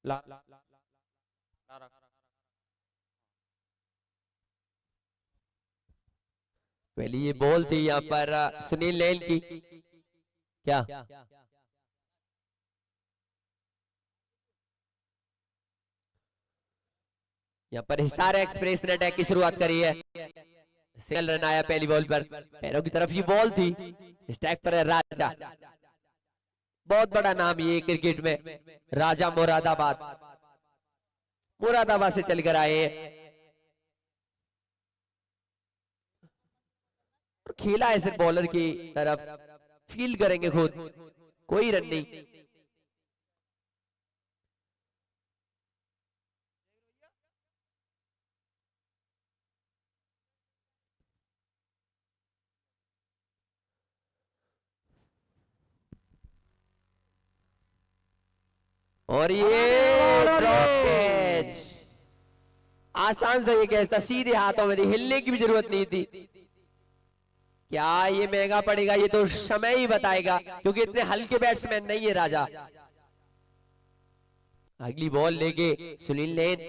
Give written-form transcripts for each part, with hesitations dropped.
ला, ला, ला, ला, ला, पहले ये बॉल थी यहाँ पर सुनील नैन की। क्या यहाँ पर हिसार एक्सप्रेस ने अटैक की शुरुआत करी है। सिंगल रन आया पहली बॉल पर। पैरों की तरफ ये बॉल थी। स्टैक पर है राजा। बहुत बड़ा नाम ये क्रिकेट में, राजा मुरादाबाद। मुरादाबाद से चलकर आए हैं और खेला है सिर्फ बॉलर की तरफ। फील्ड करेंगे खुद, कोई रन नहीं। और ये ड्रॉप कैच, आसान से ये कैच था, सीधे हाथों में थी, हिलने की भी जरूरत नहीं थी। क्या ये महंगा पड़ेगा, ये तो समय ही बताएगा, क्योंकि इतने हल्के बैट्समैन नहीं है राजा। अगली बॉल लेके सुनील नैन।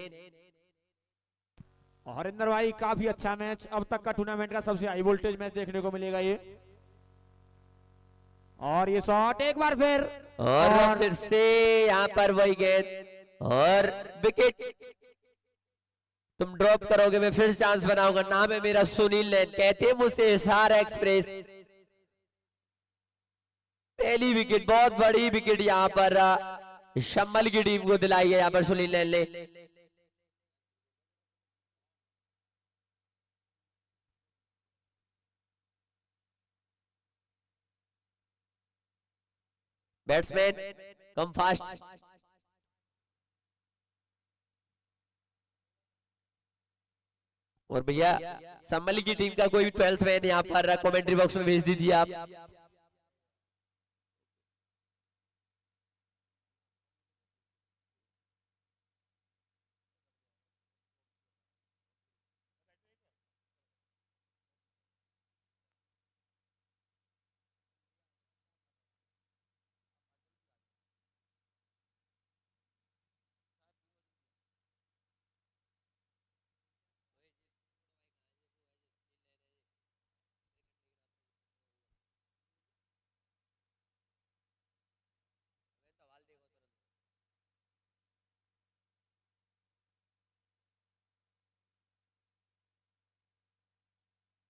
हरिंदर भाई काफी अच्छा मैच, अब तक का टूर्नामेंट का सबसे हाई वोल्टेज मैच देखने को मिलेगा ये। और ये शॉट एक बार फिर, और फिर से यहाँ पर वही गेंद और विकेट। तुम ड्रॉप करोगे, मैं फिर चांस बनाऊंगा। नाम है मेरा सुनील नैन, कहते हैं मुझसे हिसार एक्सप्रेस। पहली विकेट, बहुत बड़ी विकेट यहाँ पर शम्मल की टीम को दिलाई है यहाँ पर सुनील नैन ने। Batsman come fast. और भैया सम्मल की टीम का कोई भी 12th मैन यहाँ पर कमेंट्री बॉक्स में भेज दीजिए आप।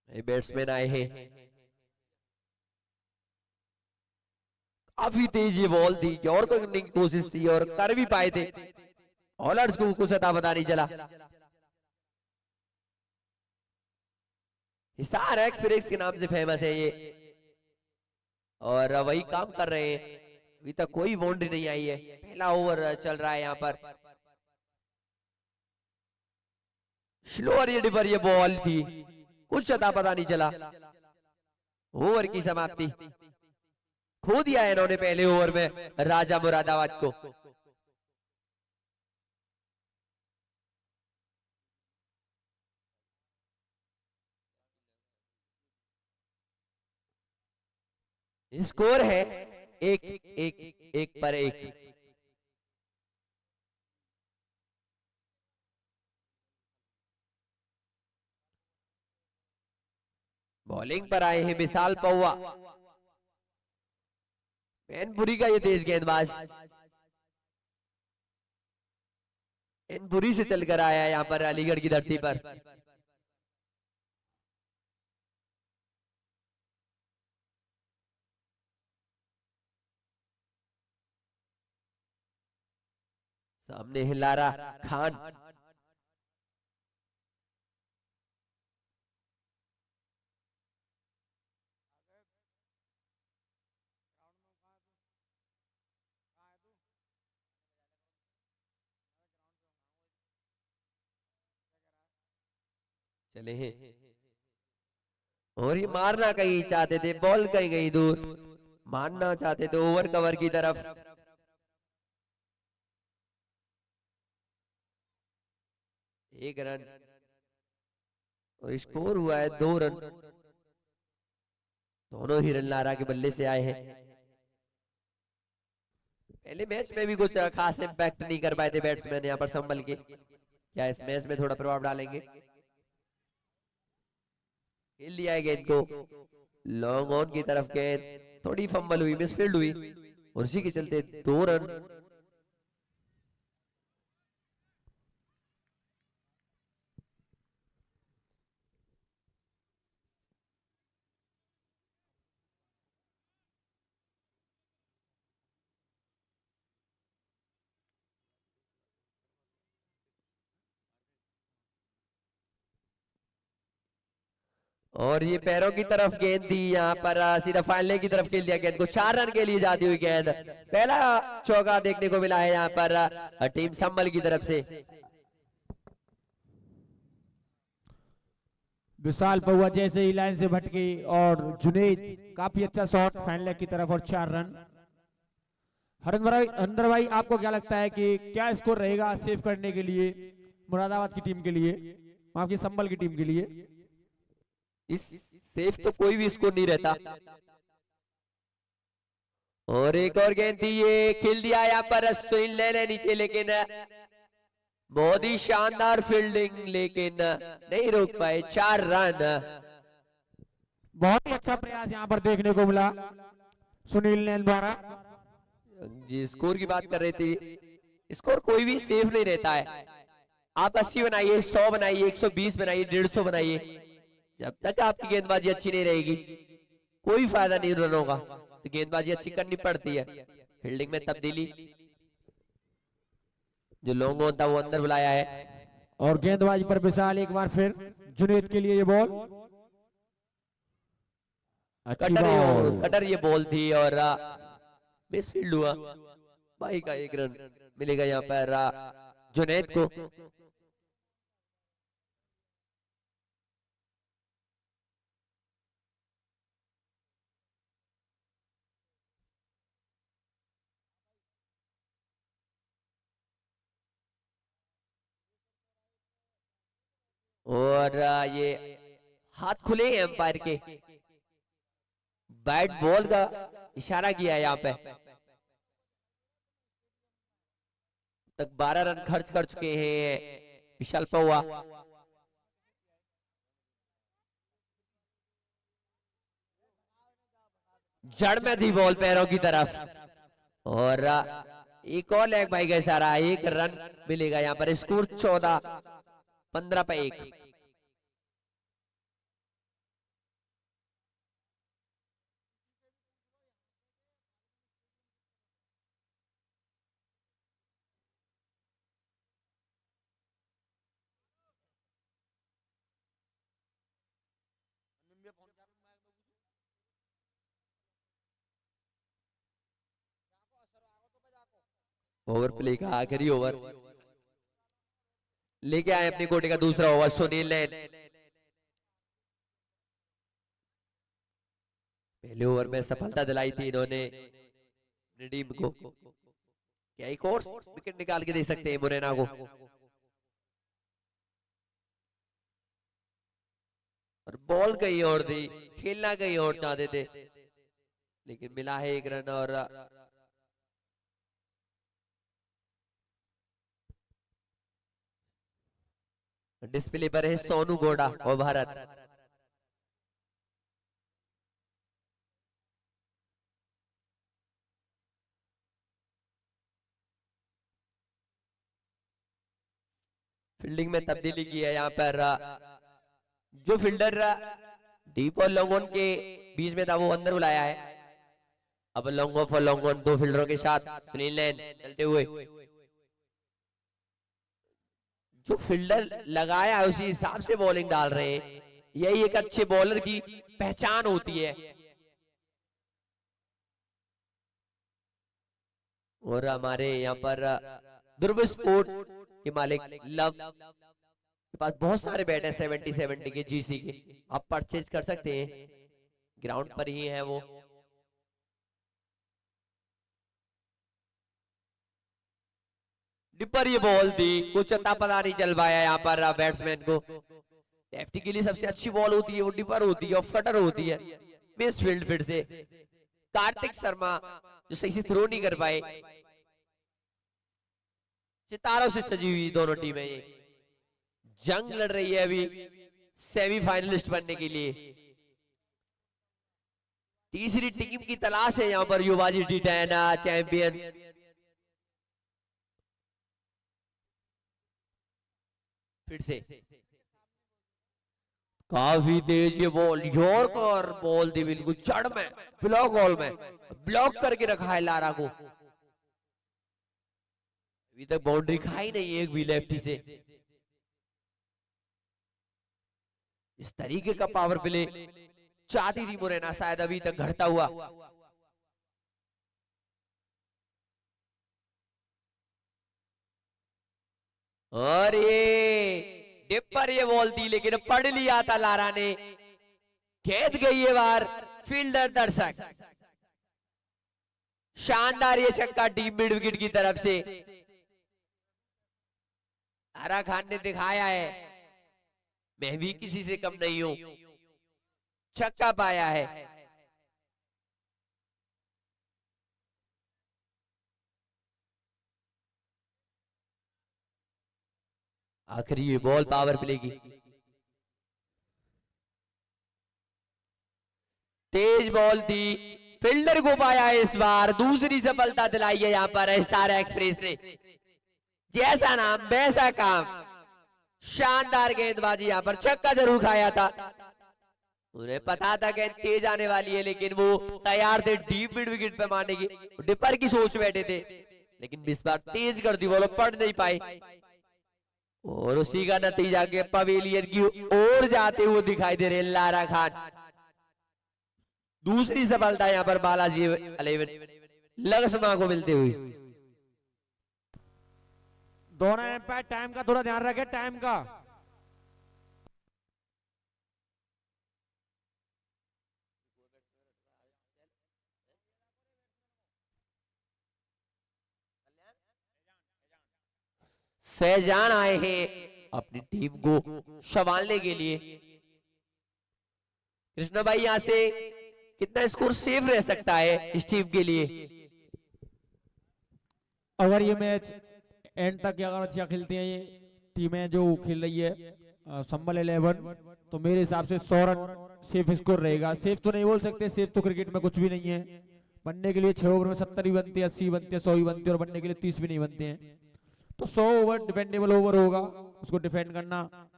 बैट्समैन आए हैं, काफी तेज ये बॉल थी और करने की कोशिश थी और कर भी पाए थे। बॉलर्स को कुछ अता पता नहीं चला। हिसार एक्सप्रेस के नाम से फेमस है ये, और वही काम कर रहे हैं। अभी तक कोई बाउंड्री नहीं आई है, पहला ओवर चल रहा है यहाँ पर। स्लोअर एज पर ये बॉल थी, कुछ अता पता नहीं चला। ओवर की समाप्ति, खो दिया है इन्होंने पहले ओवर में राजा मुरादाबाद को। स्कोर है एक एक एक पर एक। बॉलिंग पर आए हैं विशाल पौवा, मैनपुरी का ये तेज गेंदबाज। मैनपुरी से चलकर आया है यहाँ पर अलीगढ़ की धरती पर। सामने है लारा खान। चले हैं और ये मारना कहीं चाहते थे, बॉल कहीं गई दूर, मारना चाहते थे ओवर कवर की तरफ। एक रन और स्कोर हुआ है 2 रन। दोनों ही रन लारा के बल्ले से आए हैं। पहले मैच में भी कुछ खास इम्पैक्ट नहीं कर पाए थे बैट्समैन यहाँ पर संभल के, क्या इस मैच में थोड़ा प्रभाव डालेंगे? खेल लिया है गेंद को, लॉन्ग ऑन की तरफ गेंद, थोड़ी फंबल हुई, मिसफील्ड हुई और उसी के चलते 2 रन। और ये पैरों की तरफ गेंद थी, यहाँ पर सीधा फाइनल की तरफ खेल दिया गेंद को, 4 रन के लिए जाती हुई गेंद। पहला चौका देखने को मिला है यहाँ पर टीम संभल की तरफ से। विशाल पौआ जैसे ही लाइन से भटकी और जुनेद काफी अच्छा शॉट फाइनल की तरफ और 4 रन। हरिंदर भाई आपको क्या लगता है कि क्या स्कोर रहेगा सेव करने के लिए मुरादाबाद की टीम के लिए, आपकी संभल की टीम के लिए? इस सेफ तो कोई भी स्कोर नहीं रहता। और एक और गेंद थी, ये खेल दिया यहाँ पर सुनील ने नीचे, लेकिन बहुत ही शानदार फील्डिंग, लेकिन नहीं रोक पाए। 4 रन। बहुत ही अच्छा प्रयास यहाँ पर देखने को मिला सुनील नैन द्वारा। जी स्कोर की बात कर रहे थे, स्कोर कोई भी सेफ नहीं रहता है। आप 80 बनाइए, 100 बनाइए, 120 बनाइए, 150 बनाइए, जब तक आपकी गेंदबाजी अच्छी नहीं रहेगी कोई फायदा नहीं रनों का। तो गेंदबाजी अच्छी करनी पड़ती है। फील्डिंग में तब्दीली, जो लॉन्ग ऑन था वो अंदर बुलाया है। और गेंदबाजी पर विशाल एक बार फिर जुनेद के लिए ये बॉल अच्छी बॉल, कटर ये बॉल थी और मिसफील्ड हुआ। भाई का 1 रन मिलेगा यहाँ पर जुनेद को। और ये हाथ खुले हैं एम्पायर के, बैट बॉल का इशारा किया है यहाँ पे। तक 12 रन खर्च कर चुके हैं विशाल पौआ। जड़ में थी बॉल पैरों की तरफ और एक और लेग बाई का इशारा, 1 रन मिलेगा यहाँ पर। स्कोर 15 पे 1। ओवर प्ले का आखिरी ओवर लेके आए अपनी कोटी का दूसरा ओवर सुनील ने। पहले ओवर में सफलता दिलाई थी इन्होंने टीम को। क्या एक और विकेट निकाल के दे सकते हैं मुरैना को? और बॉल कहीं और थी, खेलना कहीं और चाहते थे, लेकिन मिला है 1 रन। और डिस्प्ले पर है सोनू गोड़ा और भारत। फील्डिंग में तब्दीली की है यहाँ पर। जो फील्डर डीप और लॉन्ग ऑन के बीच में था वो अंदर बुलाया है। अब लॉन्ग ऑफ और लॉन्ग ऑन 2 फील्डरों के साथ सुनील नैन चलते हुए। जो फील्डर लगाया है उसी हिसाब से बॉलिंग डाल रहे हैं, यही एक अच्छे बॉलर की पहचान होती है। और हमारे यहाँ पर ध्रुव स्पोर्ट्स के मालिक लव के पास बहुत सारे बैट है 70 के जीसी के, आप परचेज कर सकते हैं, ग्राउंड पर ही है वो। डिपर ये बॉल दी, कुछ अता पता नहीं चल पाया यहाँ पर बैट्समैन को। लेफ्टी के लिए सबसे अच्छी बॉल होती है वो डिपर होती है, ऑफ कटर होती है। मिस फील्ड फिर से कार्तिक शर्मा जो सही से थ्रो नहीं कर पाए। सितारों से सजी हुई दोनों टीमें ये जंग लड़ रही है अभी सेमीफाइनलिस्ट बनने के लिए। तीसरी टीम की तलाश है यहां पर युवाजी T10 चैंपियन। फिर से काफी तेज ये बॉल, यॉर्कर बॉल दी बिल्कुल जड़ में, ब्लॉक बॉल में ब्लॉक करके रखा है लारा को। अभी तक बाउंड्री खाई नहीं एक भी लेफ्टी से। इस तरीके का पावर प्ले चाहती थी मुरैना शायद अभी तक घटता हुआ। और ये डिप पर ये बॉल थी लेकिन पढ़ लिया था लारा ने, खेद गई ये बार फील्डर दर्शक। शानदार ये छक्का टीम मिड विकेट की तरफ से लारा खान ने दिखाया है मैं भी किसी से कम नहीं हूं, छक्का पाया है। आखिरी ये बॉल पावर प्ले की, तेज बॉल थी, फील्डर को पाया है इस बार। दूसरी सफलता दिलाई है यहाँ पर स्टार एक्सप्रेस ने। जैसा नाम वैसा काम, शानदार गेंदबाजी। यहाँ पर छक्का जरूर खाया था, उन्हें पता था गेंद तेज आने वाली है लेकिन वो तैयार थे डीप मिड विकेट पे मारने की, डिपर की सोच बैठे थे लेकिन इस बार तेज कर दी बॉल, पढ़ नहीं पाए और उसी का नतीजा के पवेलियन की ओर जाते हुए दिखाई दे रहे लारा खान। दूसरी सफलता यहाँ पर बालाजी 11 लगसमा को मिलते हुए। दोनों एम्पायर टाइम का थोड़ा ध्यान रखें, टाइम का। फैजान आए हैं अपनी टीम को संभालने के लिए। कृष्णा भाई यहां से कितना स्कोर सेफ रह सकता है इस टीम के लिए? अगर ये मैच एंड तक अगर अच्छा खेलती हैं ये टीमें जो खेल रही है संबल 11, तो मेरे हिसाब से 100 रन सेफ स्कोर रहेगा। सेफ तो नहीं बोल सकते, सेफ तो क्रिकेट में कुछ भी नहीं है। बनने के लिए 6 ओवर में 70 ही बनते हैं, 80 बनते हैं, 100 ही बनते हैं और बनने के लिए 30 भी नहीं बनते हैं। तो 100 ओवर डिपेंडेबल ओवर होगा, उसको डिफेंड करना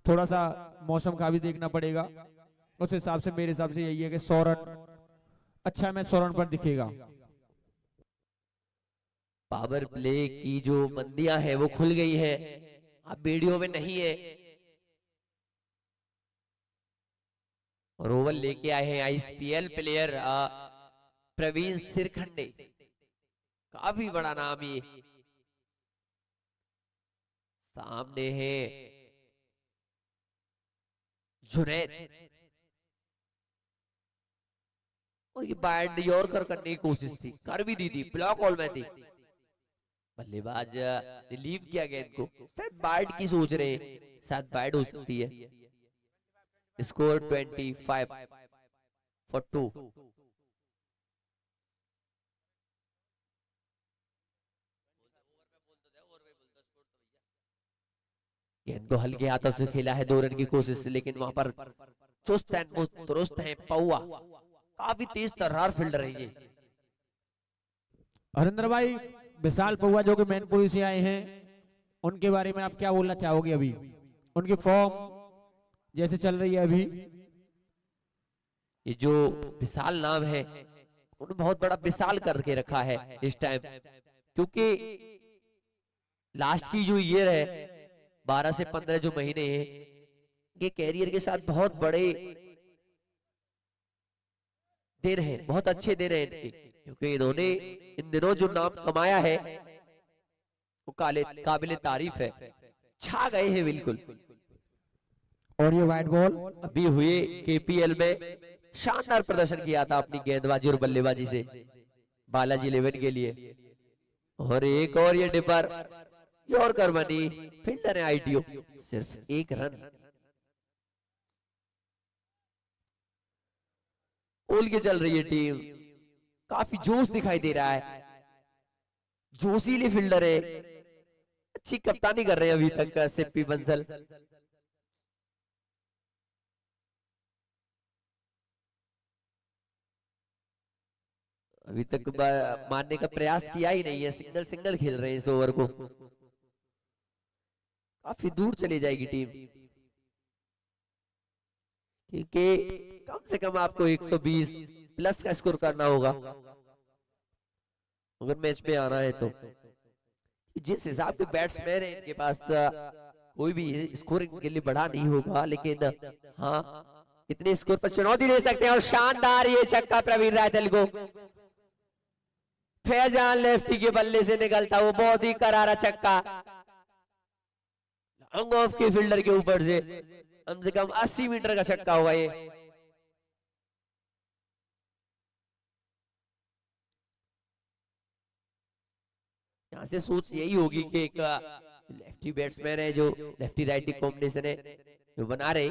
थोड़ा सा मौसम का भी देखना पड़ेगा। उस हिसाब से मेरे हिसाब से यही है कि 100 रन अच्छा मैच 100 रन पर दिखेगा। पावर प्ले की जो मंदियां है वो खुल गई है, अब वीडियो में नहीं है। और ओवर लेके आए हैं IPL प्लेयर प्रवीण सिरखंडे, काफी बड़ा नाम ये। सामने है जुनैद और ये बैट यॉर्कर करने की कोशिश थी, कर भी दी थी, ब्लॉक ऑल में थी। बल्लेबाज रिलीव किया गेंद को, शायद बैट की सोच रहे हैं, शायद बैट हो सकती है। स्कोर 25-2। गेंद को हल्के हाथों से खेला है, 2 रन की कोशिश, लेकिन वहां पर चुस्त है, दुरुस्त है पौआ, काफी तेज तर्रार फील्डर है ये। हरिंद्र भाई, विशाल पौआ जो कि मैनपुरी से आए हैं, उनके बारे में आप क्या बोलना चाहोगे? अभी उनकी फॉर्म जैसे चल रही है अभी, ये जो विशाल नाम है उन्होंने बहुत बड़ा विशाल करके रखा है इस टाइम, क्योंकि लास्ट की जो ईयर है 12 से 15 जो महीने हैं ये कैरियर के साथ बहुत बड़े दिन है, बहुत अच्छे दिन है इनके, क्योंकि इन्होंने इन दिनों जो नाम कमाया है वो काबिल तारीफ है, छा गए हैं बिल्कुल। और ये वाइट बॉल अभी हुए KPL में शानदार प्रदर्शन किया था अपनी गेंदबाजी और बल्लेबाजी से बालाजी 11 के लिए। और एक और ये डिपर यॉर्कर बनी, फील्डर है ITO, सिर्फ 1 रन। उल के चल रही है टीम, काफी जोश दिखाई दे रहा है, जोशीली फील्डर है, अच्छी कप्तानी कर रहे हैं अभी तक सिप्पी बंसल। अभी तक मारने का प्रयास किया ही नहीं है, सिंगल सिंगल खेल रहे हैं इस ओवर को। काफी दूर चली जाएगी टीम, क्योंकि कम से कम आपको 120 प्लस का स्कोर करना होगा अगर मैच में आना है तो। जिस हिसाब के बैट्समैन है इनके पास, कोई भी स्कोरिंग के लिए बढ़ा नहीं होगा, लेकिन हाँ इतने स्कोर पर चुनौती दे सकते हैं। और शानदार ये छक्का प्रवीण रायतल को, फैजान लेफ्टी के बल्ले से निकलता वो बहुत ही करारा छक्का, लॉन्ग ऑफ के फील्डर के ऊपर से कम 80 मीटर का छक्का होगा ये। यहाँ से सोच यही होगी कि एक लेफ्टी बैट्समैन है, जो लेफ्टी राइटी कॉम्बिनेशन है जो बना रहे,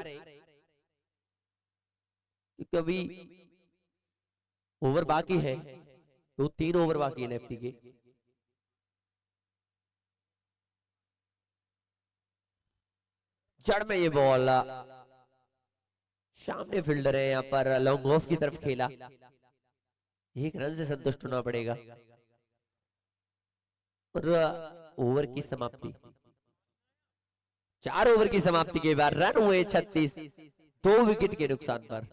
क्योंकि अभी ओवर बाकी है, तो 3 ओवर बाकी है लेफ्टी के। जड़ में ये बॉल, सामने फील्डर है यहाँ पर, लॉन्ग ऑफ की तरफ खेला, 1 रन से संतुष्ट होना पड़ेगा। और ओवर की समाप्ति, 4 ओवर की समाप्ति के बाद रन हुए 36, 2 विकेट के नुकसान पर।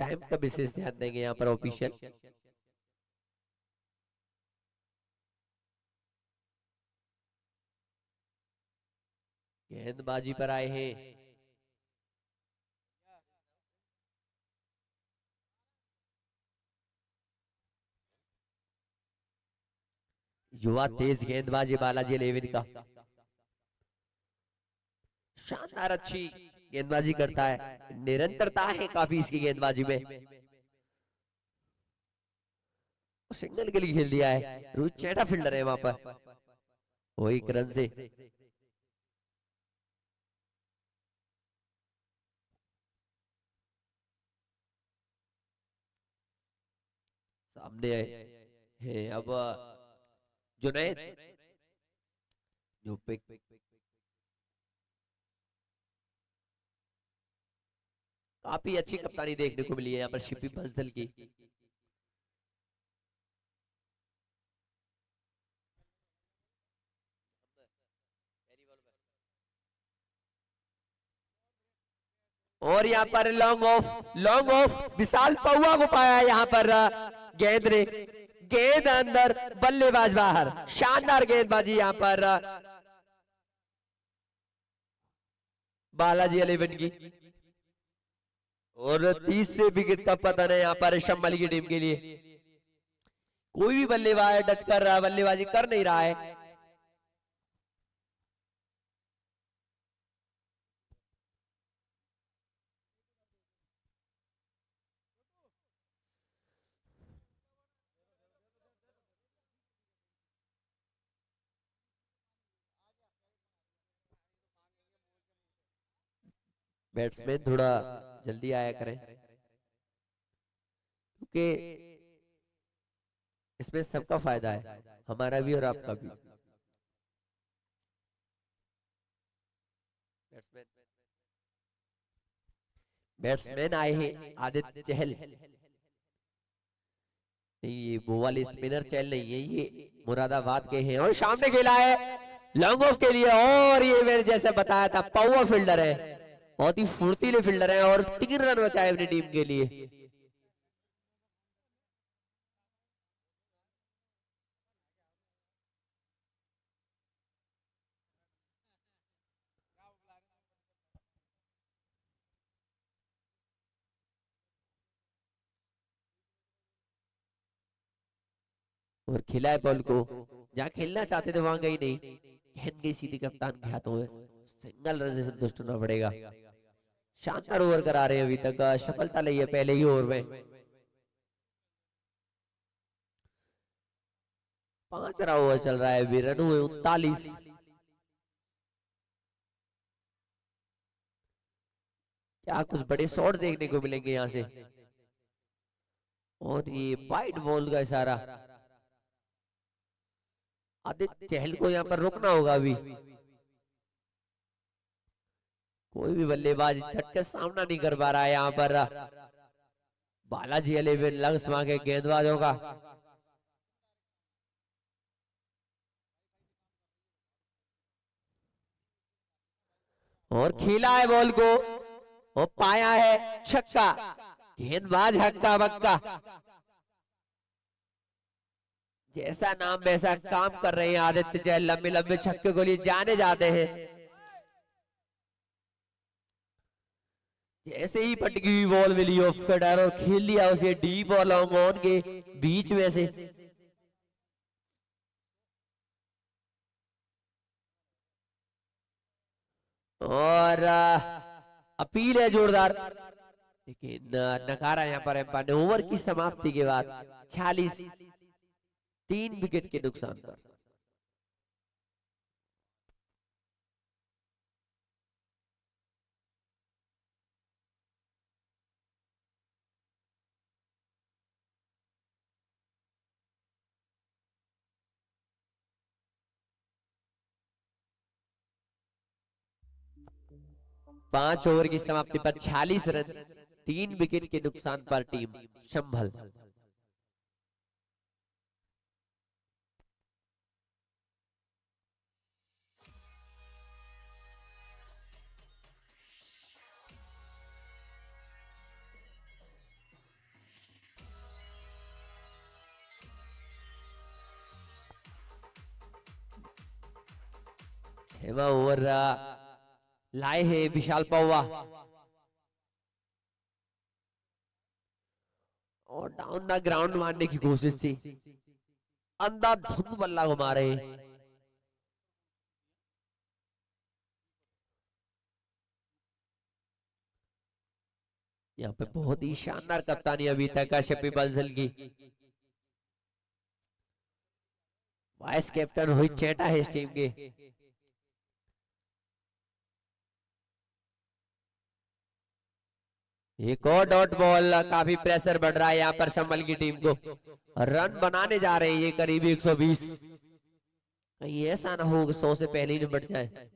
टाइम का विशेष ध्यान देंगे यहाँ पर ऑफिशियल। गेंदबाजी पर आए हैं युवा तेज गेंदबाजी बालाजी 11 का। शानदार अच्छी गेंदबाजी करता है, निरंतरता है काफी इसकी गेंदबाजी में। सिंगल के लिए खेल दिया है, रोहित चैटा फील्डर है वहां पर, वो 1 रन से। सामने है अब जुनैद, जो पिक काफी अच्छी कप्तानी देखने को मिली है यहाँ पर शिप्पी बंसल की। और यहाँ पर लॉन्ग ऑफ विशाल पौआ को पाया यहाँ पर गेंद ने, गेंद अंदर, बल्लेबाज बाहर। शानदार गेंदबाजी यहाँ पर बालाजी 11 की। और तीसरे विकेट का पतन है यहाँ पर शंबल की टीम के लिए। कोई भी बल्लेबाज डट कर बल्लेबाजी कर नहीं रहा है। बैट्समैन थोड़ा जल्दी आया करें, क्योंकि इसमें सबका फायदा है, हमारा भी और आपका भी। बैट्समैन आए हैं आदित्य चहल, ये वो वाले स्पिनर चहल नहीं है, ये मुरादाबाद के हैं। और सामने खेला है लॉन्ग ऑफ के लिए, और ये मैंने जैसे बताया था पावर फील्डर है, बहुत ही फुर्तीले फील्डर है, और 3 रन बचाए अपनी टीम के लिए। और खिला है बॉल को, जहां खेलना चाहते थे वहां गई नहीं, गेंद गई सीधी कप्तान के हाथों में। सिंगल रन से संतुष्ट होना पड़ेगा। शानदार ओवर करा रहे हैं अभी तक, सफलता ली है पहले ही ओवर में। 5 ओवर चल रहा है अभी, रन हुए 39। क्या कुछ बड़े शॉट देखने को मिलेंगे यहाँ से। और ये वाइड बॉल का इशारा, आदित्य चहल को यहाँ पर रुकना होगा अभी। कोई भी बल्लेबाज झट का सामना नहीं कर पा रहा है यहाँ पर बालाजी अलेवन लक्ष्मा के गेंदबाजों का। और खेला है बॉल को और पाया है छक्का। गेंदबाज हक्का बक्का, जैसा नाम वैसा काम कर रहे हैं आदित्य चहल। लंबे लंबे छक्के को लिए जाने जाते हैं। जैसे ही पटकी हुई बॉल मिली ऑफ फेडर और खेल लिया उसे डीप और लॉन्ग ऑन के बीच में से। और अपील है जोरदार, लेकिन नकारा यहाँ पर एम्पायर ने। ओवर की समाप्ति के बाद 46, 3 विकेट के नुकसान पर। पांच ओवर की समाप्ति पर 46 रन, 3 विकेट के नुकसान पर टीम संभल। छवा ओवर लाए है विशाल पौवा और डाउन द ग्राउंड मारने की कोशिश थी। अंधाधुंध बल्ला घुमा रहे हैं। यहाँ पे बहुत ही शानदार कप्तानी अभी तक का शफी बंसल की। वाइस कैप्टन रोहित चेटा है इस टीम के। एक और डॉट बॉल, काफी प्रेशर बढ़ रहा है यहाँ पर संभल की टीम को। रन बनाने जा रहे हैं ये करीब 120। कहीं ऐसा ना हो कि 100 से पहले ही निपट जाए।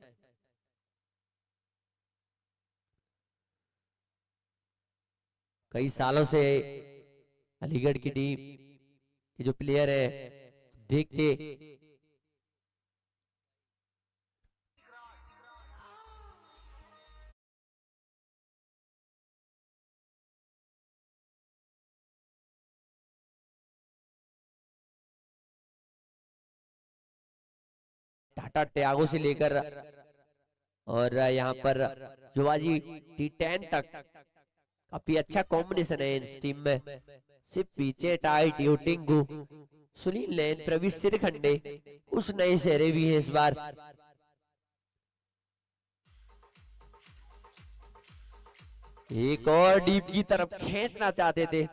कई सालों से अलीगढ़ की टीम के जो प्लेयर है देखते टाटा त्यागो से लेकर और यहाँ पर जुवाजी T10 तक काफी अच्छा कॉम्बिनेशन है इस टीम में। सिर्फ पीछे टाइट यूटिंगू, सुनील नैन, प्रवीण सिरखंडे, कुछ नए चेहरे भी हैं इस बार। एक और डीप की तरफ खींचना चाहते थे,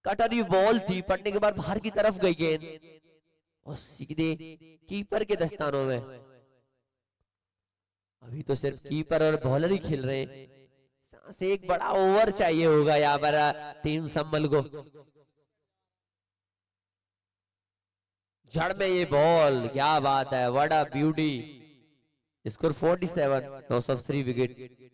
कटरी बॉल थी, पड़ने के बाद बाहर की तरफ गई गेंद और सीधे कीपर के दस्तानों में। अभी तो सिर्फ कीपर और बॉलर ही खेल रहे हैं। से एक बड़ा ओवर चाहिए होगा यहाँ पर टीम संभल को। जड़ में ये बॉल, क्या बात है, what a beauty. Score 47, loss of 3 wicket.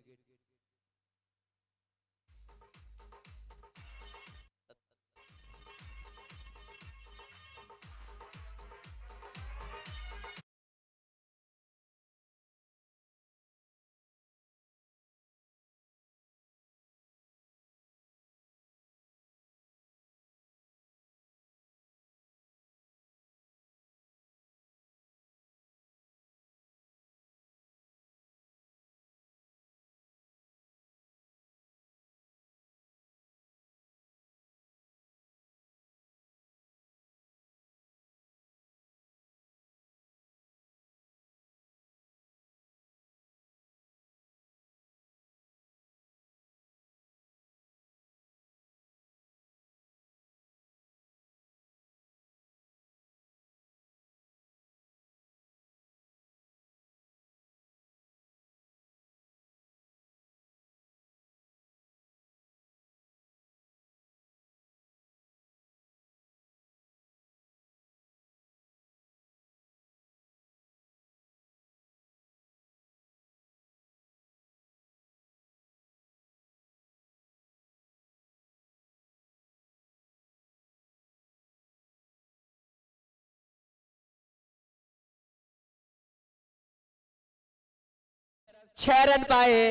6 run पाए।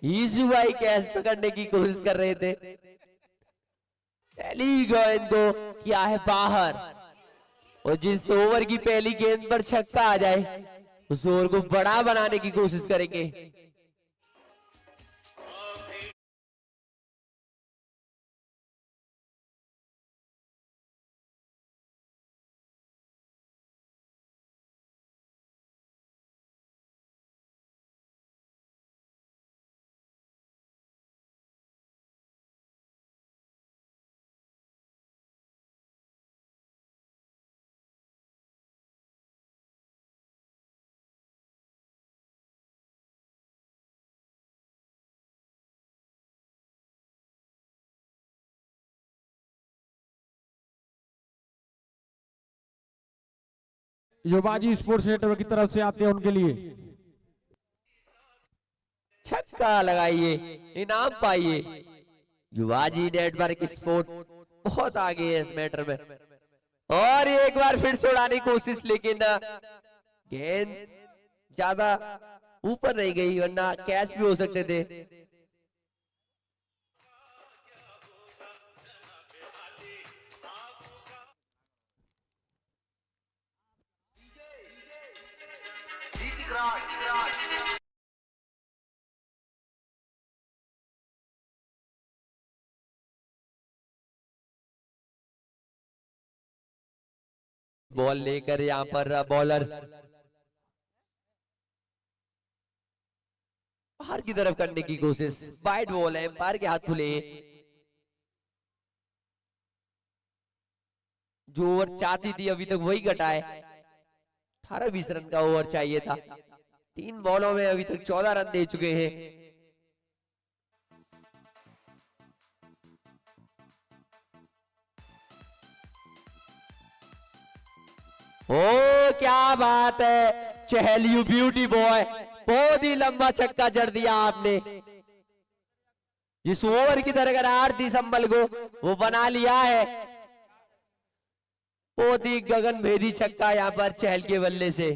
ईसु भाई कैच पकड़ने की कोशिश कर रहे थे, पहली गेंद को किया है बाहर। और जिस ओवर की पहली गेंद पर छक्का आ जाए उस ओवर को बड़ा बनाने की कोशिश करेंगे। युवाजी स्पोर्ट्स नेटवर्क की तरफ से आते हैं उनके लिए छक्का लगाइए, इनाम पाइए। युवाजी नेटवर्क स्पोर्ट बहुत आगे है इस मैटर में। और एक बार फिर से उड़ाने की कोशिश, लेकिन गेंद ज्यादा ऊपर नहीं गई, वरना कैच भी हो सकते थे। बॉल लेकर यहां पर बॉलर बाहर की तरफ करने की कोशिश, वाइड बॉल है, एम्पायर के हाथ खुले। जो ओवर चाहती थी अभी तक वही घटाए, 18-20 रन का ओवर चाहिए था। 3 बॉलों में अभी तक 14 रन दे चुके हैं। ओ क्या बात है चहल, यू ब्यूटी बॉय, बहुत ही लंबा छक्का जड़ दिया आपने। जिस ओवर की दरकरार थी संभल को वो बना लिया है। बहुत ही गगनभेदी छक्का यहां पर चहल के बल्ले से।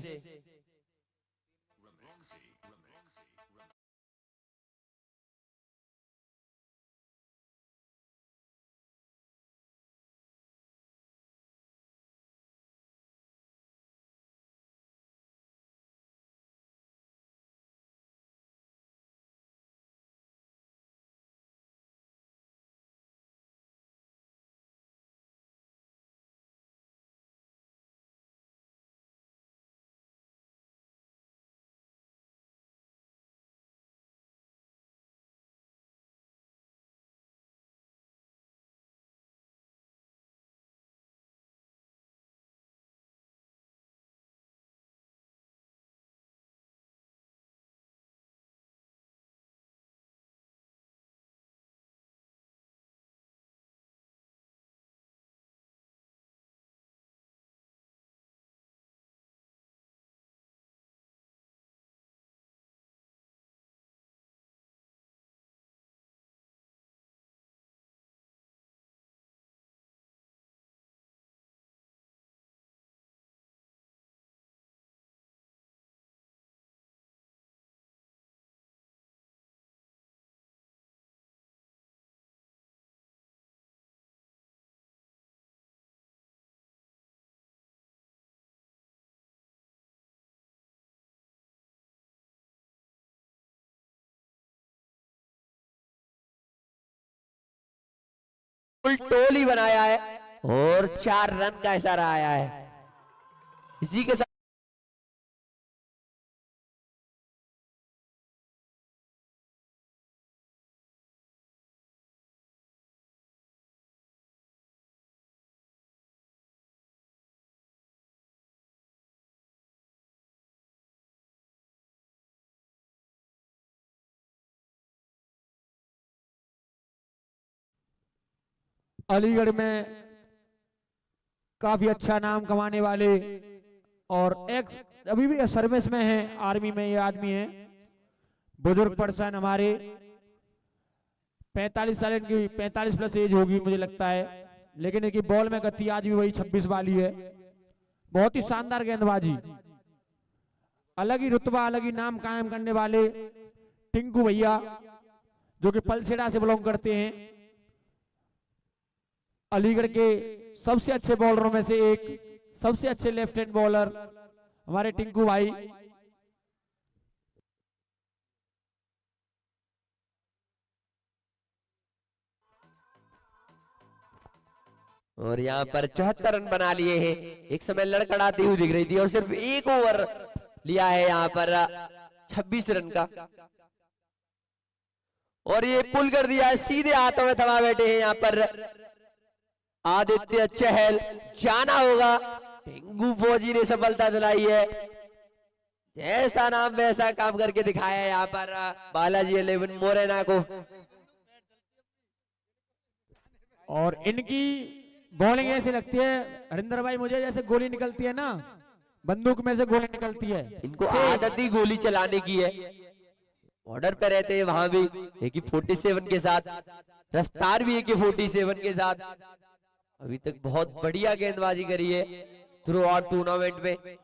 फुल टोली बनाया है और 4 रन का इशारा आया है। इसी के साथ अलीगढ़ में काफी अच्छा नाम कमाने वाले और एक्स अभी भी सर्विस में है, आर्मी में ये आदमी है, बुजुर्ग पर्सन हमारे, 45 साल की 45 प्लस एज होगी मुझे लगता है, लेकिन इनकी बॉल में गति आज भी वही 26 वाली है। बहुत ही शानदार गेंदबाजी। अलग ही रुतबा अलग ही नाम कायम करने वाले टिंकू भैया जो कि पलसेड़ा से बिलोंग करते हैं, अलीगढ़ के सबसे अच्छे बॉलरों में से एक, सबसे अच्छे लेफ्ट हैंड बॉलर हमारे टिंकू भाई। और यहाँ पर 74 रन बना लिए हैं। एक समय लड़खड़ाती हुई दिख रही थी और सिर्फ एक ओवर लिया है यहाँ पर 26 रन का, और ये पुल कर दिया है, सीधे हाथों में थमा बैठे हैं यहाँ पर आदित्य चहल। जाना होगा, टिंकू फौजी ने सफलता दिलाई है, जैसा नाम वैसा काम करके दिखाया है यहाँ पर बालाजी 11 मोरेना को। और इनकी बॉलिंग ऐसी लगती है हरिंदर भाई मुझे जैसे गोली निकलती है ना, बंदूक में से गोली निकलती है। इनको आदत ही गोली चलाने की है, ऑर्डर पे रहते हैं वहां भी AK-47 के साथ, रफ्तार भी AK-47 के साथ। अभी तक बहुत बढ़िया गेंदबाजी करी है थ्रू आउट टूर्नामेंट में।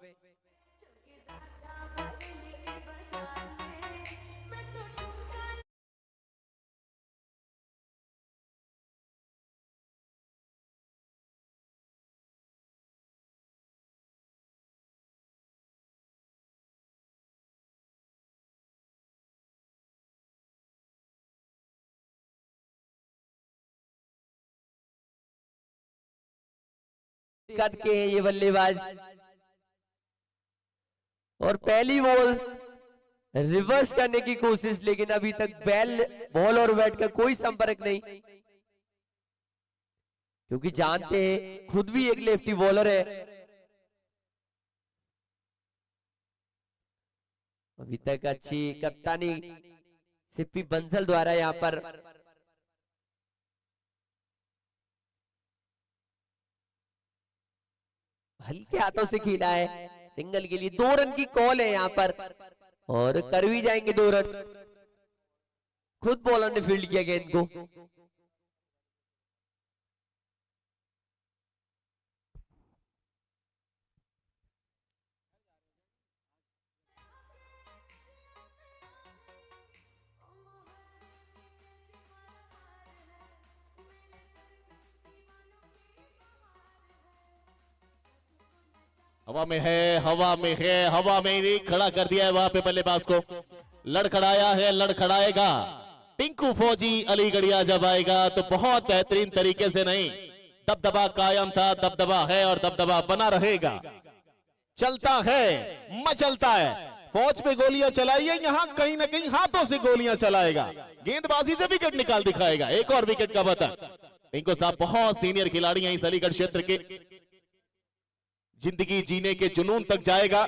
कद के हैं ये बल्लेबाज, और पहली बॉल रिवर्स करने की कोशिश, लेकिन अभी तक बॉल और बैट का कोई संपर्क नहीं, क्योंकि जानते हैं खुद भी एक लेफ्टी बॉलर है। अभी तक अच्छी कप्तानी सिप्पी बंसल द्वारा यहाँ पर हल्के हाथों से खेला है। सिंगल के लिए 2 रन की कॉल है यहाँ पर, और कर भी जाएंगे 2 रन। खुद बॉलर ने फील्ड किया गेंद को। हवा में है, हवा में है, हवा में ही खड़ा कर दिया है वहां पे बल्लेबाज को। लड़खड़ाया है, लड़खड़ाएगा टिंकू फौजी। अलीगढ़िया जब आएगा तो बहुत बेहतरीन तरीके से, नहीं दबदबा कायम था, दबदबा है और दबदबा बना रहेगा। चलता है, मचलता है, फौज पे गोलियां चलाई है, यहां कहीं ना कहीं हाथों से गोलियां चलाएगा, गेंदबाजी से विकेट निकाल दिखाएगा। एक और विकेट का बतन। टिंकू साहब बहुत सीनियर खिलाड़ी हैं इस अलीगढ़ क्षेत्र के, जिंदगी जीने के जुनून तक जाएगा,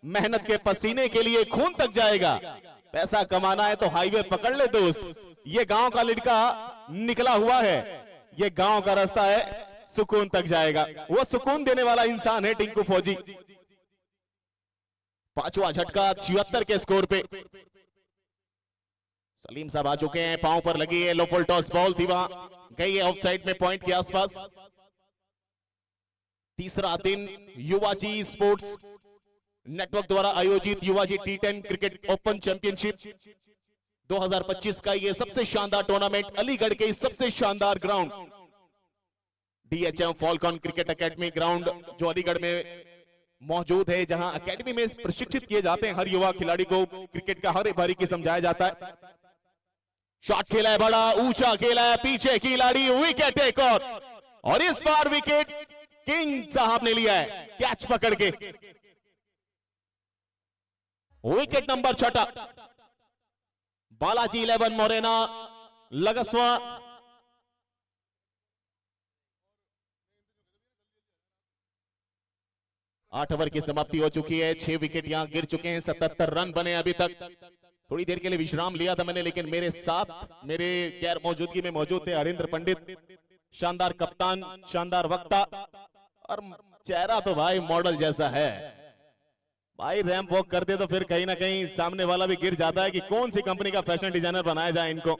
मेहनत के पसीने के लिए खून तक जाएगा। पैसा कमाना है तो हाईवे पकड़ ले दोस्त, ये गांव का लड़का निकला हुआ है, ये गांव का रास्ता है, सुकून तक जाएगा। वो सुकून देने वाला इंसान है टिंकू फौजी। पांचवा झटका 76 के स्कोर पे। सलीम साहब आ चुके हैं, पांव पर लगी है, लो फुल टॉस बॉल थी, वहां गई है ऑफ साइड में पॉइंट के आसपास। तीसरा दिन युवाजी स्पोर्ट्स नेटवर्क द्वारा आयोजित युवाजी T10 क्रिकेट ओपन चैंपियनशिप 2025 का ये सबसे शानदार टूर्नामेंट अलीगढ़ के सबसे शानदार ground DHM Falcon cricket academy ground जो अलीगढ़ में मौजूद है, जहां एकेडमी में प्रशिक्षित किए जाते हैं हर युवा खिलाड़ी को क्रिकेट का हर बारीकी समझाया जाता है। शॉट खेला है, बड़ा ऊंचा खेला है, पीछे खिलाड़ी, विकेट एक और इस बार विकेट किंग साहब ने लिया है कैच पकड़ के। विकेट नंबर 6, बालाजी 11 मोरेना लगस्वा। आठ ओवर की समाप्ति हो चुकी है, 6 विकेट यहां गिर चुके हैं, 77 रन बने अभी तक। थोड़ी देर के लिए विश्राम लिया था मैंने, लेकिन मेरे साथ मेरे गैर मौजूदगी में मौजूद थे हरिंद्र पंडित, शानदार कप्तान, शानदार वक्ता, और चेहरा तो भाई मॉडल जैसा है भाई। रैंप वॉक करते तो फिर कहीं ना कहीं सामने वाला भी गिर जाता है कि कौन सी कंपनी का फैशन डिजाइनर बनाया जाए इनको।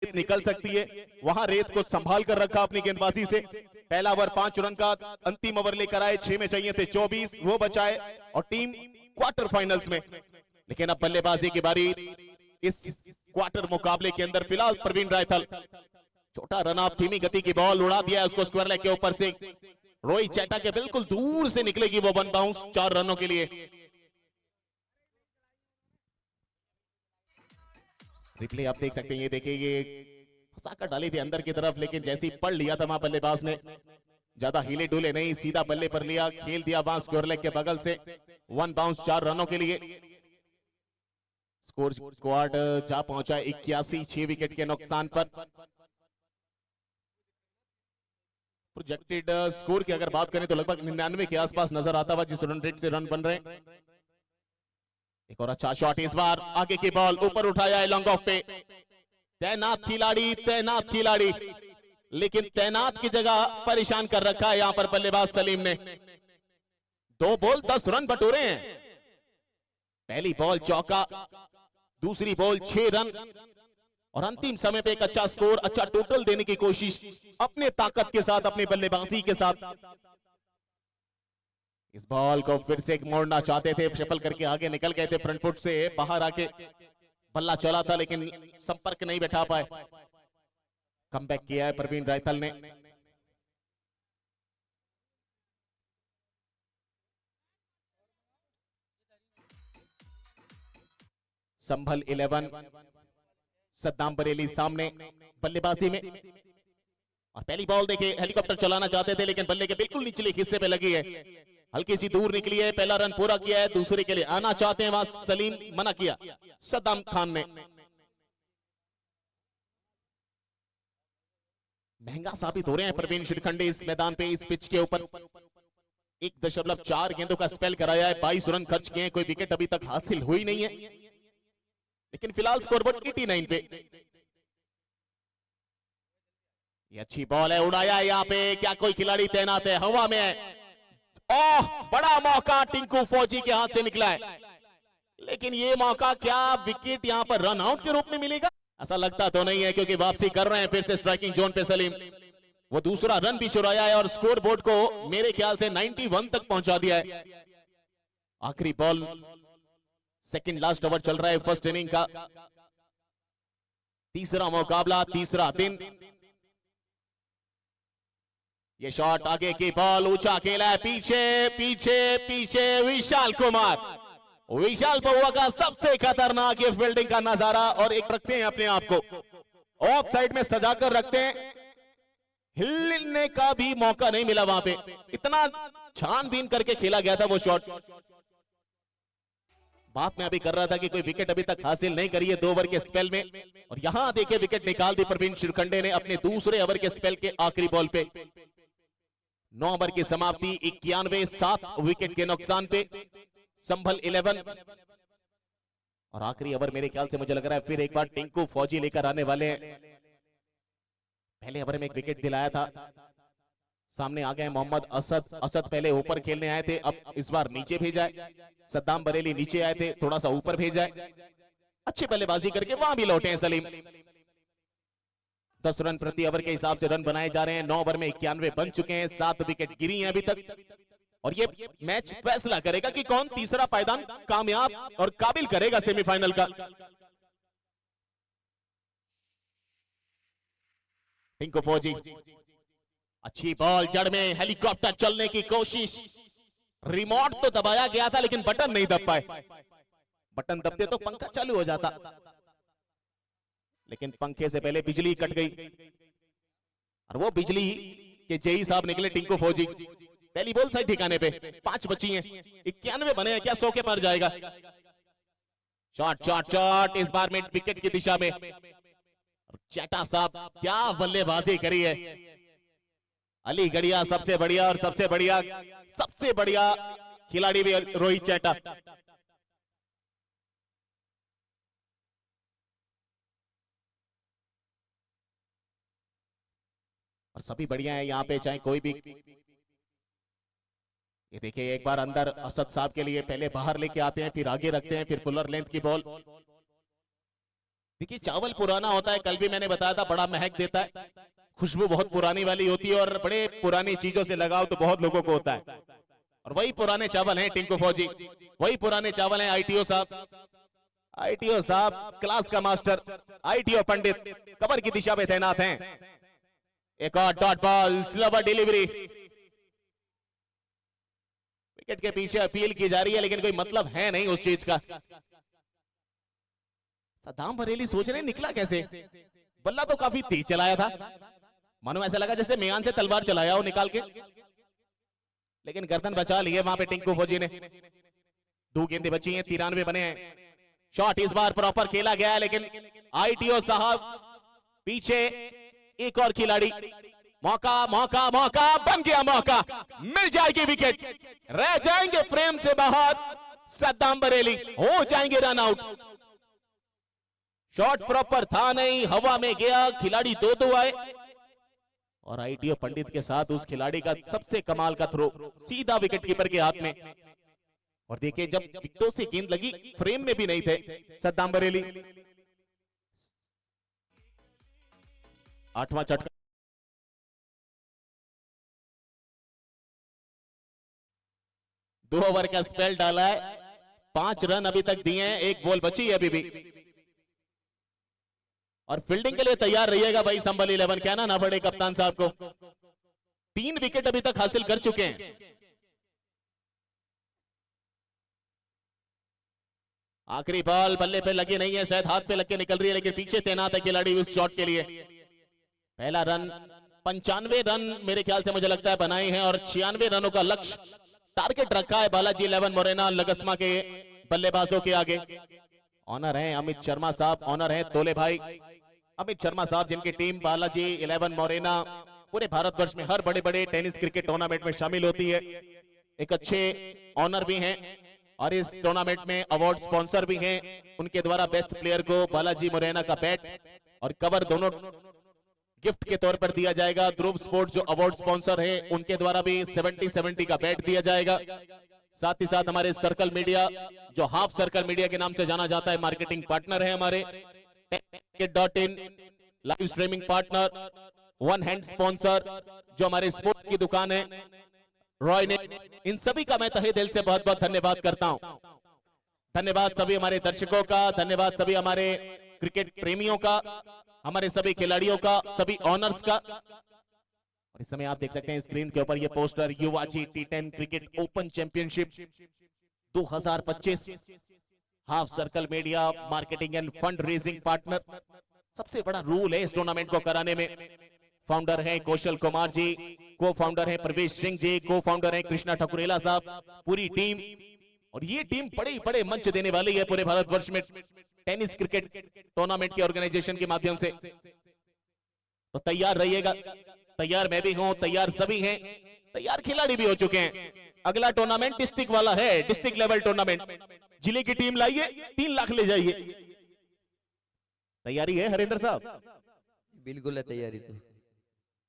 निकल सकती है, वहां रेत को संभाल कर रखा अपनी गेंदबाजी से। पहला ओवर 5 रन का, अंतिम ओवर लेकर आए, 6 में चाहिए थे 24, वो बचाए और टीम क्वार्टर फाइनल्स में। लेकिन अब बल्लेबाजी की बारी इस क्वार्टर मुकाबले के अंदर। फिलहाल प्रवीण रायथल, छोटा रन ऑफ, धीमी गति की बॉल उड़ा दिया उसको स्क्वायर लेग के ऊपर से। रोहित चैटा के बिल्कुल दूर से निकलेगी वो वन बाउंस 4 रनों के लिए। रिप्ले आप देख सकते हैं, ये देखिए, ये फंसाकर डाली थी अंदर की तरफ, लेकिन जैसे ही पढ़ लिया था वहां बल्लेबाज ने, ज्यादा हिले डुले नहीं, सीधा बल्ले पर लिया, खेल दिया वहां स्क्वायर लेग के बगल से। वन बाउंस 4 रनों के लिए। स्कोर स्क्वाड जा पहुंचा 81, 6 विकेट के नुकसान पर। प्रोजेक्टेड स्कोर की अगर बात करें तो लगभग 99 के आसपास नजर आता हुआ जिस रन रेट से रन बन रहे हैं। एक और अच्छा शॉट, इस बार आगे की बॉल ऊपर उठाया है लॉन्ग ऑफ पे। तैनात खिलाड़ी, लेकिन तैनात की जगह परेशान कर रखा है यहां पर बल्लेबाज सलीम ने। 2 बॉल 10 रन बटोरे हैं। पहली बॉल चौका, दूसरी बॉल 6 रन और अंतिम समय पे एक अच्छा स्कोर, अच्छा टोटल देने की कोशिश अपने ताकत के साथ, अपनी बल्लेबाजी के साथ। इस बॉल को फिर से मोड़ना चाहते थे, शफल करके आगे निकल गए थे, फ्रंट फुट से बाहर आके बल्ला चला था लेकिन संपर्क नहीं बैठा पाए। कमबैक किया है प्रवीण रायथल ने। संभल 11, सद्दाम बरेली सामने बल्लेबाजी में। और पहली बॉल देखिए, हेलीकॉप्टर चलाना चाहते थे लेकिन बल्ले के बिल्कुल निचले हिस्से पे लगी है, हल्की सी दूर निकली है। पहला रन पूरा किया है, दूसरे के लिए आना चाहते हैं, वहां सलीम मना किया सद्दाम खान ने। महंगा साबित हो रहे हैं प्रवीण शिरखंडे इस मैदान पे, इस पिच के ऊपर। 1.4 गेंदों का स्पेल कराया है, 22 रन खर्च किए हैं, कोई विकेट अभी तक हासिल हुई नहीं है, लेकिन फिलहाल स्कोरबोर्ड 89 पे। ये अच्छी बॉल है, उड़ाया है यहाँ पे, क्या कोई खिलाड़ी तैनात है, हवा में है। ओह, बड़ा मौका टिंकू फौजी के हाथ से निकला है, लेकिन ये मौका क्या विकेट यहां पर रन आउट के रूप में मिलेगा? ऐसा लगता तो नहीं है, क्योंकि वापसी कर रहे हैं फिर से स्ट्राइकिंग जोन पे सलीम। वो दूसरा रन भी चुराया है और स्कोर बोर्ड को मेरे ख्याल से 91 तक पहुंचा दिया है। आखिरी बॉल, सेकंड लास्ट ओवर चल रहा है फर्स्ट इनिंग का। तीसरा मुकाबला, तीसरा दिन। ये शॉट, आगे की बॉल, ऊंचा खेला है, पीछे विशाल कुमार। विशाल पहुआ का सबसे खतरनाक ये फील्डिंग का नजारा। और एक रखते हैं अपने आप को ऑफ साइड में सजाकर रखते हैं, हिलने का भी मौका नहीं मिला वहां पे, इतना छानबीन करके खेला गया था वो शॉट। बात मैं अभी कर रहा था कि कोई विकेट अभी तक हासिल नहीं करी है 2 ओवर के स्पेल में, और यहां देखिए विकेट निकाल दी प्रवीण शिरखंडे ने अपने दूसरे ओवर के स्पेल के आखिरी बॉल पे। 9 ओवर की समाप्ति, 91, 7 विकेट के नुकसान पे संभल 11। और आखिरी ओवर मेरे ख्याल से मुझे लग रहा है फिर एक बार टिंकू फौजी लेकर आने वाले हैं। पहले ओवर में एक विकेट दिलाया था, सामने आ गए मोहम्मद असद पहले ऊपर खेलने आए थे, अब इस बार नीचे भेजा है। सद्दाम बरेली नीचे आए थे, थोड़ा सा ऊपर भेजा है, अच्छी बल्लेबाजी करके वहां भी लौटे हैं सलीम। 10 रन प्रति ओवर के हिसाब से रन बनाए जा रहे हैं। 9 ओवर में 91 बन चुके हैं, 7 विकेट गिरी हैं अभी तक। और ये मैच फैसला करेगा कि कौन तीसरा पायदान कामयाब और काबिल करेगा सेमीफाइनल का। टिंकू फौजी, अच्छी बॉल, जड़ में हेलीकॉप्टर चलने की कोशिश। रिमोट तो दबाया गया था लेकिन बटन नहीं दब पाए। बटन दबते तो पंखा चालू हो जाता, लेकिन पंखे से पहले बिजली कट गई और वो बिजली के जेई साहब निकले टिंकू फौजी। पहली बॉल सही ठिकाने पे, 5 बची हैं, 91 बने हैं, क्या 100 के पार जाएगा? शॉट इस बार में विकेट की दिशा में। चैटा साहब क्या बल्लेबाजी करी है। अली गढ़िया सबसे बढ़िया, और सबसे बढ़िया खिलाड़ी भी रोहित चैटा। और सभी बढ़िया है यहाँ पे, चाहे कोई भी। ये देखिए एक बार अंदर असद साहब के लिए पहले बाहर लेके आते हैं, फिर आगे रखते हैं, फिर फुलर लेंथ की बॉल। देखिए चावल पुराना होता है, कल भी मैंने बताया था, बड़ा महक देता है, खुशबू बहुत पुरानी वाली होती है और बड़े पुरानी चीजों से लगाव तो बहुत लोगों को होता है। और वही पुराने चावल हैं टिंकू फौजी, वही पुराने चावल हैं आईटीओ साहब। आईटीओ साहब क्लास का मास्टर, आईटीओ पंडित कवर की दिशा में तैनात हैं। एक और dot ball, slower delivery, wicket के पीछे अपील की जा रही है लेकिन कोई मतलब है नहीं उस चीज का। सद्दाम बरेली सोच रहे निकला कैसे, बल्ला तो काफी तेज चलाया था, मानो ऐसा लगा जैसे मियान से तलवार चलाया हो निकाल के, लेकिन गर्दन बचा लिए वहां पे टिंकू फौजी ने। 2 गेंदें बची हैं, 93 बने हैं। शॉट इस बार प्रॉपर खेला गया है लेकिन आईटीओ साहब पीछे एक और खिलाड़ी, मौका मौका मौका बन गया, मौका मिल जाएगी विकेट, रह जाएंगे फ्रेम से बाहर सद्दाम बरेली, हो जाएंगे रन आउट। शॉट प्रॉपर था नहीं, हवा में गया, खिलाड़ी 2-2 आए और आईटीओ पंडित के साथ उस खिलाड़ी का सबसे कमाल का थ्रो सीधा विकेट कीपर के हाथ में। और देखिए जब विकेटों से गेंद लगी फ्रेम में भी नहीं थे सद्दाम बरेली। 8वां झटका, 2 ओवर का स्पेल डाला है, 5 रन अभी तक दिए हैं, 1 बॉल बची है अभी भी। और फील्डिंग के लिए तैयार रहिएगा भाई संभल 11, कहना ना पड़े कप्तान साहब को। 3 विकेट अभी तक हासिल कर चुके हैं। आखिरी बॉल बल्ले पे लगी नहीं है, शायद हाथ पे लग के निकल रही है, लेकिन पीछे तैनात है खिलाड़ी उस शॉट के लिए। पहला रन, 95 रन मेरे ख्याल से मुझे लगता है बनाए हैं और 96 रनों का लक्ष्य टारगेट रखा है बालाजी 11 मोरेना लगस्मा के बल्लेबाजों के आगे। ऑनर है अमित शर्मा साहब, ऑनर है तोले भाई अमित शर्मा साहब, जिनकी टीम बालाजी 11 मोरेना पूरे भारतवर्ष में हर बड़े बड़े टेनिस क्रिकेट टूर्नामेंट में शामिल होती है। एक अच्छे ऑनर भी हैं और इस टूर्नामेंट में अवार्ड स्पॉन्सर भी हैं। उनके द्वारा बेस्ट प्लेयर को बालाजी मोरेना का बैट और कवर दोनों गिफ्ट के तौर पर दिया जाएगा। ध्रुव स्पोर्ट्स जो अवार्ड स्पॉन्सर है उनके द्वारा भी 70-70 का बैट दिया जाएगा। साथ ही साथ हमारे सर्कल मीडिया जो हाफ सर्कल मीडिया के नाम से जाना जाता है, मार्केटिंग पार्टनर है हमारे, टेनिस.in live streaming partner, one hand sponsor जो हमारे स्पोर्ट्स की दुकान है रॉय ने, इन सभी का मैं तहे दिल से बहुत बहुत धन्यवाद करता हूं। धन्यवाद सभी हमारे दर्शकों का, धन्यवाद सभी हमारे क्रिकेट प्रेमियों का, हमारे सभी खिलाड़ियों का, सभी ऑनर्स का। और इस समय आप देख सकते हैं स्क्रीन के ऊपर ये poster, Yuvaji T10 cricket open championship 2025, half circle media marketing and fund raising partner. सबसे बड़ा रूल है इस टूर्नामेंट को कराने में। फाउंडर है कौशल कुमार जी, को फाउंडर है प्रवेश सिंह जी, को फाउंडर है कृष्णा ठकुरेला साहब, पूरी टीम। और ये टीम बड़े बड़े मंच देने वाली है पूरे भारतवर्ष में टेनिस क्रिकेट टूर्नामेंट के ऑर्गेनाइजेशन के माध्यम से। तो तैयार रहिएगा, तैयार मैं भी हूं, तैयार सभी हैं, तैयार खिलाड़ी भी हो चुके हैं। अगला टूर्नामेंट डिस्ट्रिक्ट वाला है, डिस्ट्रिक्ट लेवल टूर्नामेंट। जिले की टीम लाइए, 3 लाख ले जाइए। तैयारी है हरेंद्र साहब? बिल्कुल है तैयारी। तो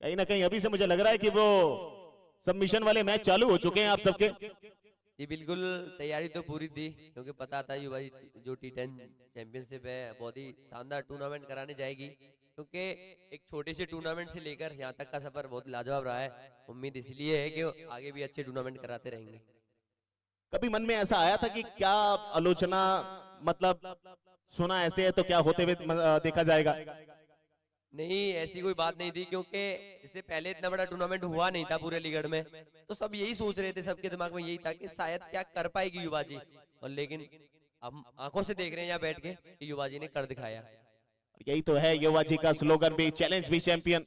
कहीं ना कहीं अभी से मुझे लग रहा है कि वो सबमिशन वाले मैच चालू हो चुके हैं आप सबके। जी बिल्कुल, तैयारी तो पूरी थी क्योंकि पता था युवा जो T10 चैंपियनशिप है बहुत ही शानदार टूर्नामेंट कराने जाएगी, क्योंकि एक छोटे से टूर्नामेंट से लेकर यहाँ तक का सफर बहुत लाजवाब रहा है। उम्मीद इसलिए है कि आगे भी अच्छे टूर्नामेंट कराते रहेंगे। कभी मन में ऐसा आया था कि क्या आलोचना, मतलब सुना ऐसे है तो क्या होते हुए देखा जाएगा? नहीं, ऐसी कोई बात नहीं थी क्योंकि इससे पहले इतना बड़ा टूर्नामेंट हुआ नहीं था पूरे अलीगढ़ में, तो सब यही सोच रहे थे, सबके दिमाग में यही था कि शायद क्या कर पाएगी युवा जी, और लेकिन हम आंखों से देख रहे हैं यहाँ बैठ के कि युवा जी ने कर दिखाया। यही तो है युवा जी का स्लोगन भी, चैलेंज भी चैंपियन।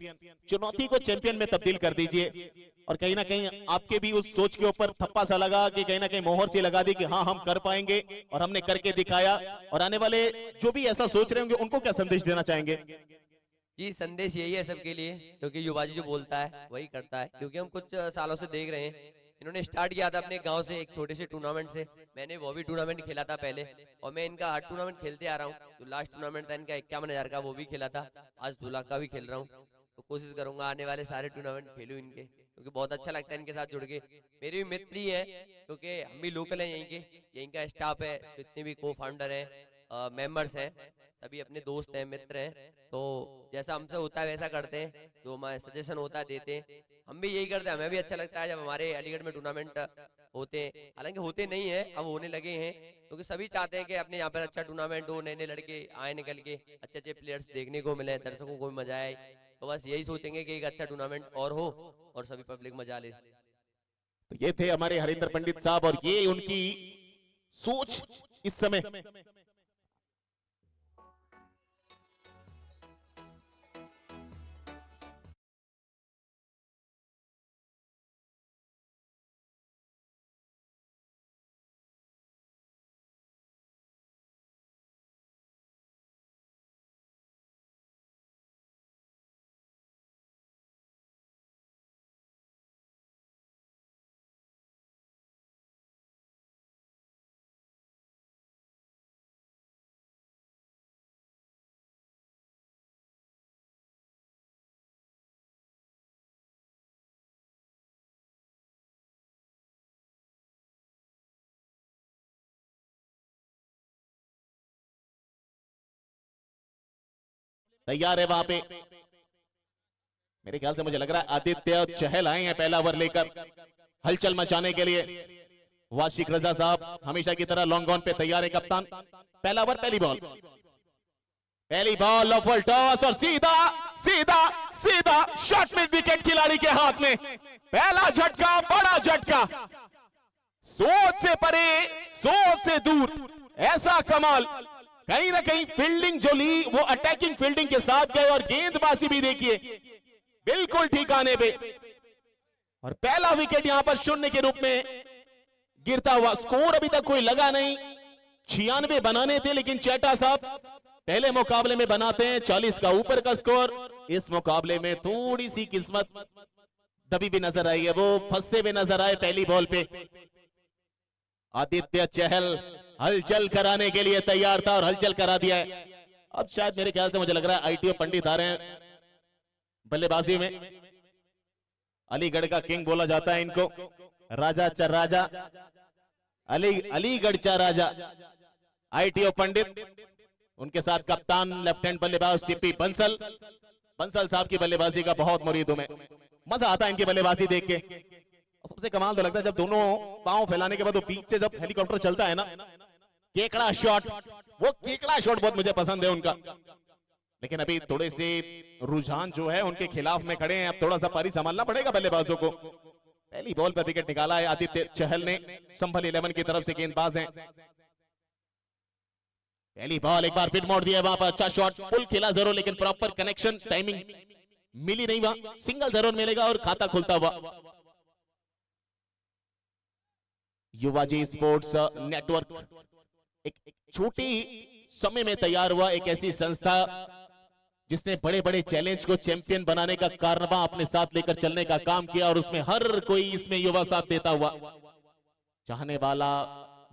चुनौती को चैंपियन में तब्दील कर दीजिए। और कहीं ना कहीं आपके भी उस सोच के ऊपर थप्पा सा लगा कि कहीं ना कहीं मोहर सी लगा दी कि हाँ हम कर पाएंगे, और हमने करके दिखाया। और आने वाले जो भी ऐसा सोच रहे होंगे उनको क्या संदेश देना चाहेंगे? जी संदेश यही है सबके लिए, क्योंकि युवा जी जो बोलता है वही करता है। क्योंकि हम कुछ सालों से देख रहे हैं, इन्होंने स्टार्ट किया था अपने गांव से एक छोटे से टूर्नामेंट से। मैंने वो भी टूर्नामेंट खेला था पहले, और मैं इनका हर टूर्नामेंट खेलते आ रहा हूँ। जो लास्ट टूर्नामेंट था इनका 51,000 का, वो भी खेला था। आज 2 लाख का भी खेल रहा हूँ। तो कोशिश करूंगा आने वाले सारे टूर्नामेंट खेलूं इनके, क्योंकि बहुत अच्छा लगता है इनके साथ जुड़ के। मेरे भी मित्र ही है, क्योंकि हम भी लोकल हैं यहीं के, यहीं का स्टाफ है, जितने भी को फाउंडर है, मेंबर्स हैं, सभी अपने दोस्त हैं, मित्र हैं, तो जैसा हमसे होता है वैसा करते हैं, जो हमारे सजेशन होता है देते हैं। हम भी यही करते हैं, हमें भी अच्छा लगता है जब हमारे अलीगढ़ में टूर्नामेंट होते हैं। हालांकि होते नहीं है, अब होने लगे हैं, क्योंकि सभी चाहते हैं कि अपने यहाँ पर अच्छा टूर्नामेंट हो, नए नए लड़के आए निकल के, अच्छे अच्छे प्लेयर्स देखने को मिले, दर्शकों को भी मजा आए। तो बस यही सोचेंगे कि एक अच्छा टूर्नामेंट और हो और सभी पब्लिक मजा ले। तो ये थे हमारे हरिंदर पंडित साहब और ये उनकी सोच इस समय। तैयार है वहां पे, मेरे ख्याल से मुझे लग रहा है आदित्य चहल आए हैं पहला ओवर लेकर हलचल मचाने के लिए। वाशिक रजा साहब हमेशा की तरह लॉन्ग ऑन पे तैयार है कप्तान। पहला ओवर, पहली बॉल ऑफ टॉस और सीधा सीधा सीधा शॉट मिड विकेट खिलाड़ी के हाथ में। पहला झटका, बड़ा झटका, सोच से परे, सोच से दूर, ऐसा कमाल। कहीं ना कहीं फील्डिंग जो ली वो अटैकिंग फील्डिंग के साथ गए और गेंदबाजी भी देखिए बिल्कुल ठिकाने पे। और पहला विकेट यहां पर शून्य के रूप में गिरता हुआ। स्कोर अभी तक कोई लगा नहीं, 96 बनाने थे, लेकिन चेटा साहब पहले मुकाबले में बनाते हैं 40 का ऊपर का स्कोर। इस मुकाबले में थोड़ी सी किस्मत दबी भी नजर आई है, वो फंसते हुए नजर आए पहली बॉल पे। आदित्य चहल हलचल कराने के लिए तैयार था और हलचल करा दिया है। अब शायद मेरे ख्याल से मुझे लग रहा है आईटीओ पंडित आ रहे हैं बल्लेबाजी में। अलीगढ़ का किंग बोला जाता है इनको, राजा चर्राजा, अलीगढ़ चर्राजा आईटीओ पंडित। उनके साथ कप्तान लेफ्ट हैंड बल्लेबाज सीपी बंसल। बंसल साहब की बल्लेबाजी का बहुत मुरीद हूं मैं, मजा आता है इनकी बल्लेबाजी देख के। सबसे कमाल तो लगता है जब दोनों पांव फैलाने के बाद वो बीच से जब हेलीकॉप्टर चलता है ना, केकड़ा शॉट, वो केकड़ा शॉट बहुत मुझे पसंद है उनका। लेकिन अभी थोड़े से रुझान जो है उनके खिलाफ में खड़े हैं, अब थोड़ा सा पारी संभालना पड़ेगा बल्लेबाजों को। पहली बॉल पर विकेट निकाला है आदित्य चहल ने, संभल 11 की तरफ से गेंदबाज हैं। पहली बॉल एक बार फिर मोड़ दिया, वहां पर अच्छा शॉट, पुल खेला जरूर लेकिन प्रॉपर कनेक्शन टाइमिंग मिली नहीं, वहां सिंगल जरूर मिलेगा और खाता खुलता हुआ। युवाजी स्पोर्ट्स नेटवर्क एक छोटी समय में तैयार हुआ एक ऐसी संस्था जिसने बड़े बड़े चैलेंज को चैंपियन बनाने का कारनामा अपने साथ लेकर चलने का काम किया, और उसमें हर कोई इसमें युवा साथ देता हुआ, चाहने वाला,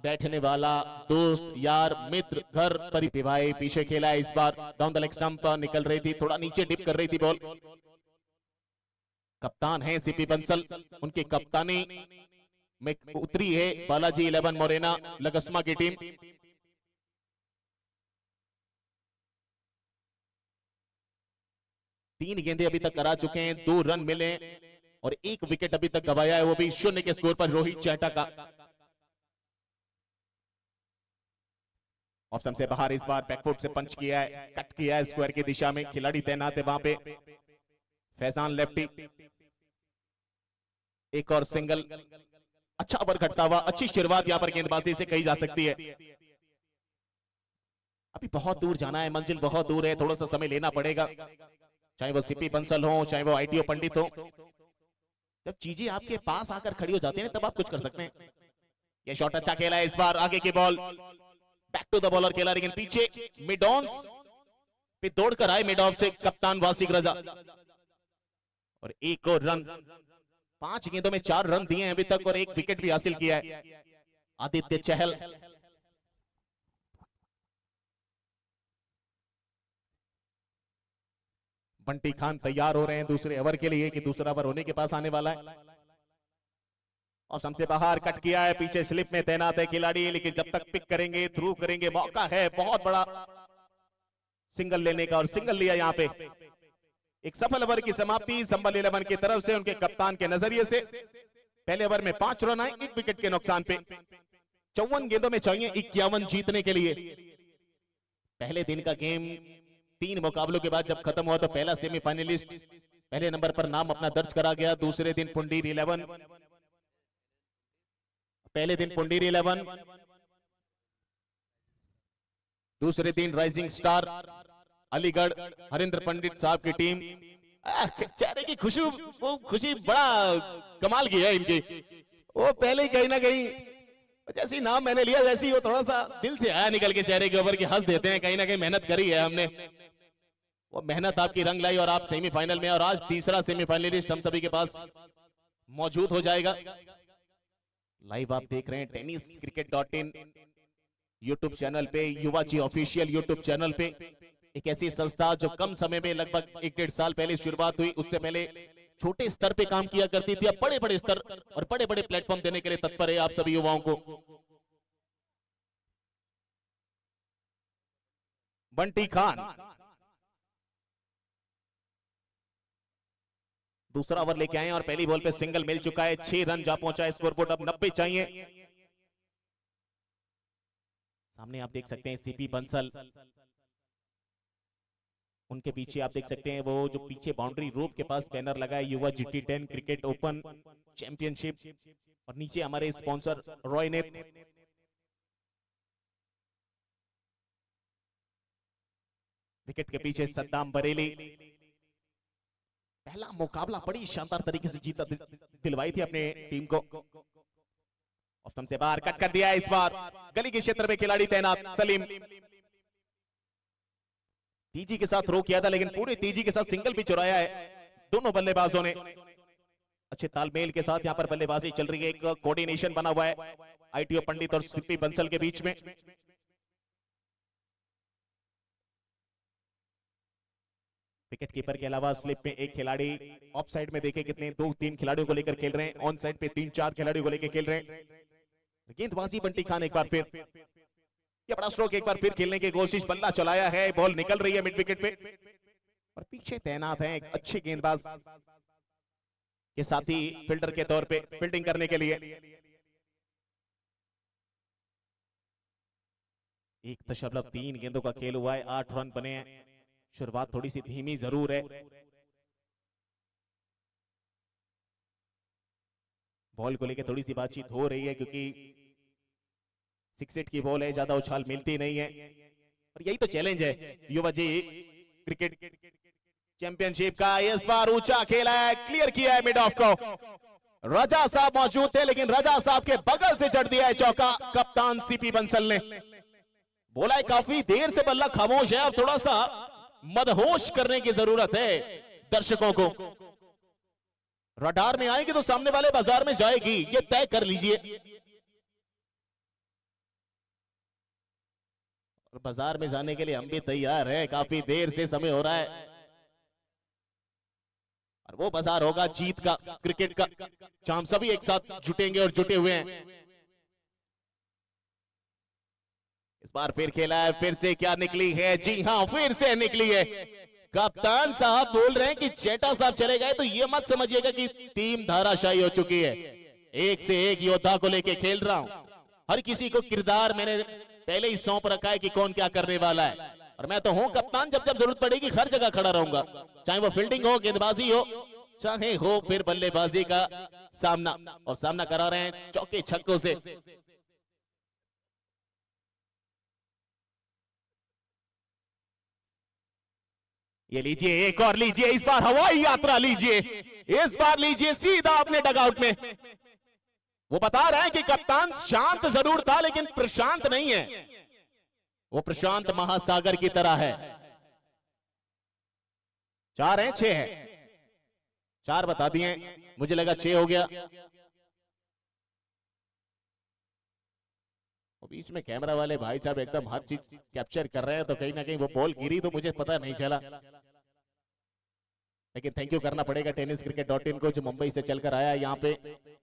बैठने वाला, दोस्त, यार, मित्र, घर परिवार पीछे खेला है। इस बार डाउन द लेग स्टंप निकल रही थी, थोड़ा नीचे डिप कर रही थी बॉल। कप्तान है सीपी बंसल, उनकी कप्तानी में उतरी है बालाजी 11 मोरेना लगस्मा की टीम। तीन गेंदे अभी तक करा चुके हैं, 2 रन मिले और 1 विकेट अभी तक गवाया है, वो भी 0 के स्कोर पर रोहित चहटा का। ऑफ स्टंप से बाहर इस बार बैकफुट से पंच किया है, कट किया है स्क्वायर की दिशा में, खिलाड़ी तैनात है वहां पे। फैजान लेफ्टी, एक और सिंगल, अच्छा ओवर घटता हुआ, अच्छी शुरुआत यहां पर गेंदबाजी से कही जा सकती है। अभी बहुत दूर जाना है, मंजिल बहुत दूर है, थोड़ा सा समय लेना पड़ेगा, चाहे वो सीपी बंसल हो, चाहे वो आईटीओ पंडित हो। जब चीजें आपके पास आकर खड़ी हो जाती है तब आप कुछ कर सकते हैं। ये शॉट अच्छा खेला है इस बार, आगे की ball back to the bowler खेला, लेकिन पीछे मिड ऑन पे दौड़कर आए मिड ऑफ से कप्तान वासिक रजा, और 1 और रन। 5 गेंदों में 4 रन दिए हैं अभी तक और 1 विकेट भी हासिल किया है आदित्य चहल। बंटी खान तैयार हो रहे हैं दूसरे ओवर के लिए कि दूसरा ओवर होने के पास आने वाला है। और हमसे बाहर कट किया है, पीछे स्लिप में तैनात है खिलाड़ी, लेकिन जब तक पिक करेंगे, थ्रू करेंगे, मौका है बहुत बड़ा। सिंगल लेने का और सिंगल लिया यहाँ पे। एक सफल ओवर की समाप्ति संबल 11 की तरफ से उनके कप्तान के नजरिए से। पहले ओवर में 5 रन आए 1 विकेट के नुकसान पे। 54 गेंदों में चाहिए 51 जीतने के लिए। पहले दिन का गेम 3 मुकाबलों के बाद जब खत्म हुआ तो पहला सेमीफाइनलिस्ट पहले नंबर पर नाम अपना दर्ज करा गया। दूसरे दिन पुंडीर 11, पहले दिन पुंडीर 11, दूसरे दिन राइजिंग स्टार अलीगढ़ हरिंद्र पंडित साहब की टीम। चेहरे की वो खुशी बड़ा कमाल की है इनकी। वो पहले ही कहीं ना कहीं जैसे ही नाम मैंने लिया वैसे ही वो थोड़ा सा दिल से आया निकल के चेहरे के ऊपर कि हंस देते हैं, कहीं ना कहीं मेहनत करी है हमने। वो मेहनत आपकी रंग लाई और आप सेमीफाइनल में। और आज तीसरा सेमीफाइनलिस्ट हम सभी के पास मौजूद हो जाएगा। लाइव आप देख रहे हैं tenniscricket.in यूट्यूब चैनल पे, युवा जी ऑफिशियल यूट्यूब चैनल पे। एक ऐसी संस्था जो कम समय में लगभग 1-1.5 साल पहले शुरुआत हुई। उससे पहले छोटे स्तर पे काम किया करती थी, अब बड़े बड़े स्तर और बड़े बड़े प्लेटफॉर्म देने के लिए तत्पर है आप सभी युवाओं को। बंटी खान दूसरा ओवर लेके आए और पहली बॉल पे सिंगल मिल चुका है। 6 रन जा पहुंचा है। स्कोरबोर्ड अब 90 चाहिए। सामने आप देख सकते हैं सीपी बंसल, उनके पीछे आप देख सकते हैं वो जो पीछे बाउंड्री रोप के पास बैनर लगा है युवा GT10 क्रिकेट ओपन चैंपियनशिप। और नीचे हमारे स्पॉन्सर रॉयनेट। विकेट के पीछे सद्दाम बरेली। पहला मुकाबला बड़ी शानदार तरीके से जीता दिलवाई थी अपने टीम को। ऑफ से बाहर कट कर दिया। इस बार गली के क्षेत्र में खिलाड़ी तैनात सलीम तेजी के साथ थ्रो किया था, लेकिन पूरे तेजी के साथ सिंगल भी चुराया है दोनों बल्लेबाजों ने। अच्छे तालमेल के साथ यहां पर बल्लेबाजी चल रही है। एक कोऑर्डिनेशन बना हुआ है आईटीओ पंडित और सीपी बंसल के बीच में। विकेट कीपर के अलावा स्लिप में एक खिलाड़ी, ऑफ साइड में देखे कितने 2-3 खिलाड़ियों को लेकर खेल रहे हैं, ऑन साइड पे 3-4 खिलाड़ियों को लेकर खेल रहे हैं। गेंदबाजी बंटी खान एक बार फिर, ये बड़ा स्ट्रोक एक बार फिर खेलने की कोशिश, बल्ला चलाया है, बॉल निकल रही है मिड विकेट पे और पीछे तैनात है एक अच्छे गेंदबाज के साथ ही फील्डर के तौर पे फील्डिंग करने के लिए। 1.3 गेंदों का खेल हुआ है, 8 रन बने हैं। शुरुआत थोड़ी सी धीमी जरूर है। बॉल को लेकर थोड़ी सी बातचीत हो रही है क्योंकि 6 की बॉल है, ज्यादा उछाल मिलती नहीं है और यही तो चैलेंज है युवा जी क्रिकेट चैंपियनशिप का। इस बार ऊंचा खेला है, क्लियर किया है मिड ऑफ को। रजा साहब मौजूद थे लेकिन रजा साहब के बगल से जड़ दिया है चौका कप्तान सीपी बंसल ने। बोला है काफी देर से बल्ला खामोश है, अब थोड़ा सा मदहोश करने की जरूरत है दर्शकों को। रडार में आएगी तो सामने वाले बाजार में जाएगी, ये तय कर लीजिए। और बाजार में जाने के लिए हम भी तैयार है, काफी देर से समय हो रहा है और वो बाजार होगा जीत का, क्रिकेट का। हम सभी एक साथ जुटेंगे और जुटे हुए हैं। इस बार फिर खेला है, फिर से क्या निकली है? जी हाँ, फिर से निकली है। कप्तान साहब बोल रहे हैं कि चेटा साहब चले गए तो ये मत समझिएगा कि टीम धाराशायी हो चुकी है। एक से एक योद्धा को लेके खेल रहा हूं, हर किसी को किरदार मैंने पहले ही सौंप रखा है कि कौन क्या करने वाला है। और मैं तो हूं कप्तान, जब जब जरूरत पड़ेगी हर जगह खड़ा रहूंगा, चाहे वो फील्डिंग हो, गेंदबाजी हो, चाहे हो फिर बल्लेबाजी का सामना। और सामना करा रहे हैं चौके छक्कों से। ये लीजिए, एक और लीजिए, इस बार हवाई यात्रा लीजिए, इस बार लीजिए सीधा अपने डगआउट में। वो बता रहे हैं कि कप्तान शांत जरूर था लेकिन प्रशांत नहीं है, वो प्रशांत महासागर की तरह है। 4 हैं 6 है, 4 बता दिए, मुझे लगा 6 हो गया। बीच में कैमरा वाले भाई साहब एकदम हर चीज कैप्चर कर रहे हैं, तो कहीं ना कहीं वो बॉल गिरी तो मुझे पता नहीं चला। लेकिन थैंक यू करना पड़ेगा tenniscricket.in को, जो मुंबई से चलकर आया, यहाँ पे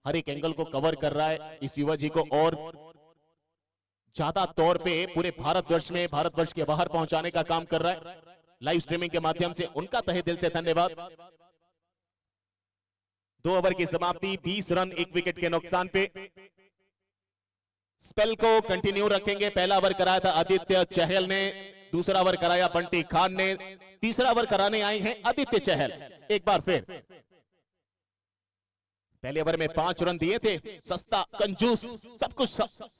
हर एक एंगल को कवर कर रहा है, इस युवा जी को और ज्यादा तौर पे पूरे भारतवर्ष में, भारतवर्ष के बाहर पहुंचाने का काम कर रहा है लाइव स्ट्रीमिंग के माध्यम से। उनका तहे दिल से धन्यवाद। 2 ओवर की समाप्ति, 20 रन 1 विकेट के नुकसान पे। स्पेल को कंटिन्यू रखेंगे। पहला ओवर कराया था आदित्य चहल ने, दूसरा ओवर कराया बंटी खान ने, तीसरा ओवर कराने आए हैं आदित्य चहल। एक बार फिर पहले ओवर में 5 रन दिए थे, सस्ता कंजूस सब कुछ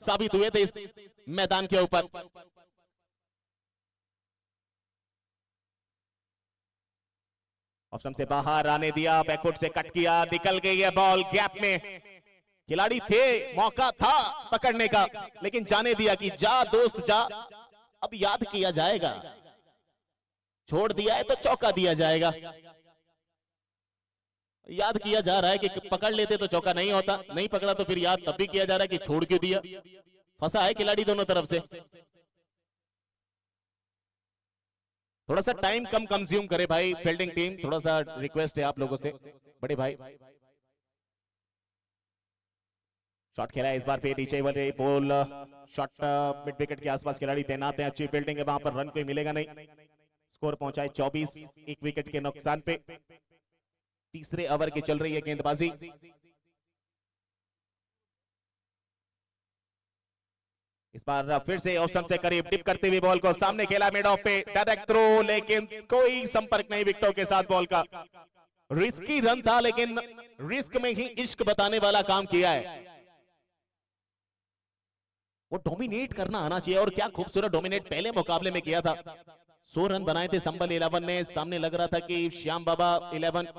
साबित हुए थे इस मैदान के ऊपर। ऑप्शन से बाहर आने दिया, बैकफुट से कट किया, निकल गई है बॉल गैप में। खिलाड़ी थे, मौका था पकड़ने का, लेकिन जाने दिया कि जा दोस्त जा, अब याद किया जाएगा। छोड़ दिया है तो चौका दिया जाएगा। याद किया जा रहा है कि पकड़ लेते तो चौका नहीं होता, नहीं पकड़ा तो फिर याद तब भी किया जा रहा है कि छोड़ क्यों दिया। फंसा है खिलाड़ी दोनों तरफ से। थोड़ा सा टाइम कम कंज्यूम करे भाई फील्डिंग टीम, थोड़ा सा रिक्वेस्ट है आप लोगों से बड़े भाई। शॉट खेला है इस बार फिर नीचे वाले बॉल, शॉट मिड विकेट के आसपास खिलाड़ी तैनात है, अच्छी फील्डिंग है, वहां पर रन कोई मिलेगा नहीं। स्कोर पहुंचाए 24 1 विकेट के नुकसान पे। तीसरे ओवर की चल रही है गेंदबाजी। इस बार फिर से ऑप्शन से करीब डिप करते हुए बॉल को सामने खेला मिड ऑफ पे, डायरेक्ट थ्रो, लेकिन कोई संपर्क नहीं विकेटों के साथ बॉल का। रिस्की रन था लेकिन रिस्क में ही इश्क बताने वाला काम किया है। वो डोमिनेट करना आना चाहिए, और क्या खूबसूरत डोमिनेट पहले मुकाबले में किया था। 100 रन बनाए थे संबल 11 ने। सामने लग रहा था कि श्याम बाबा 11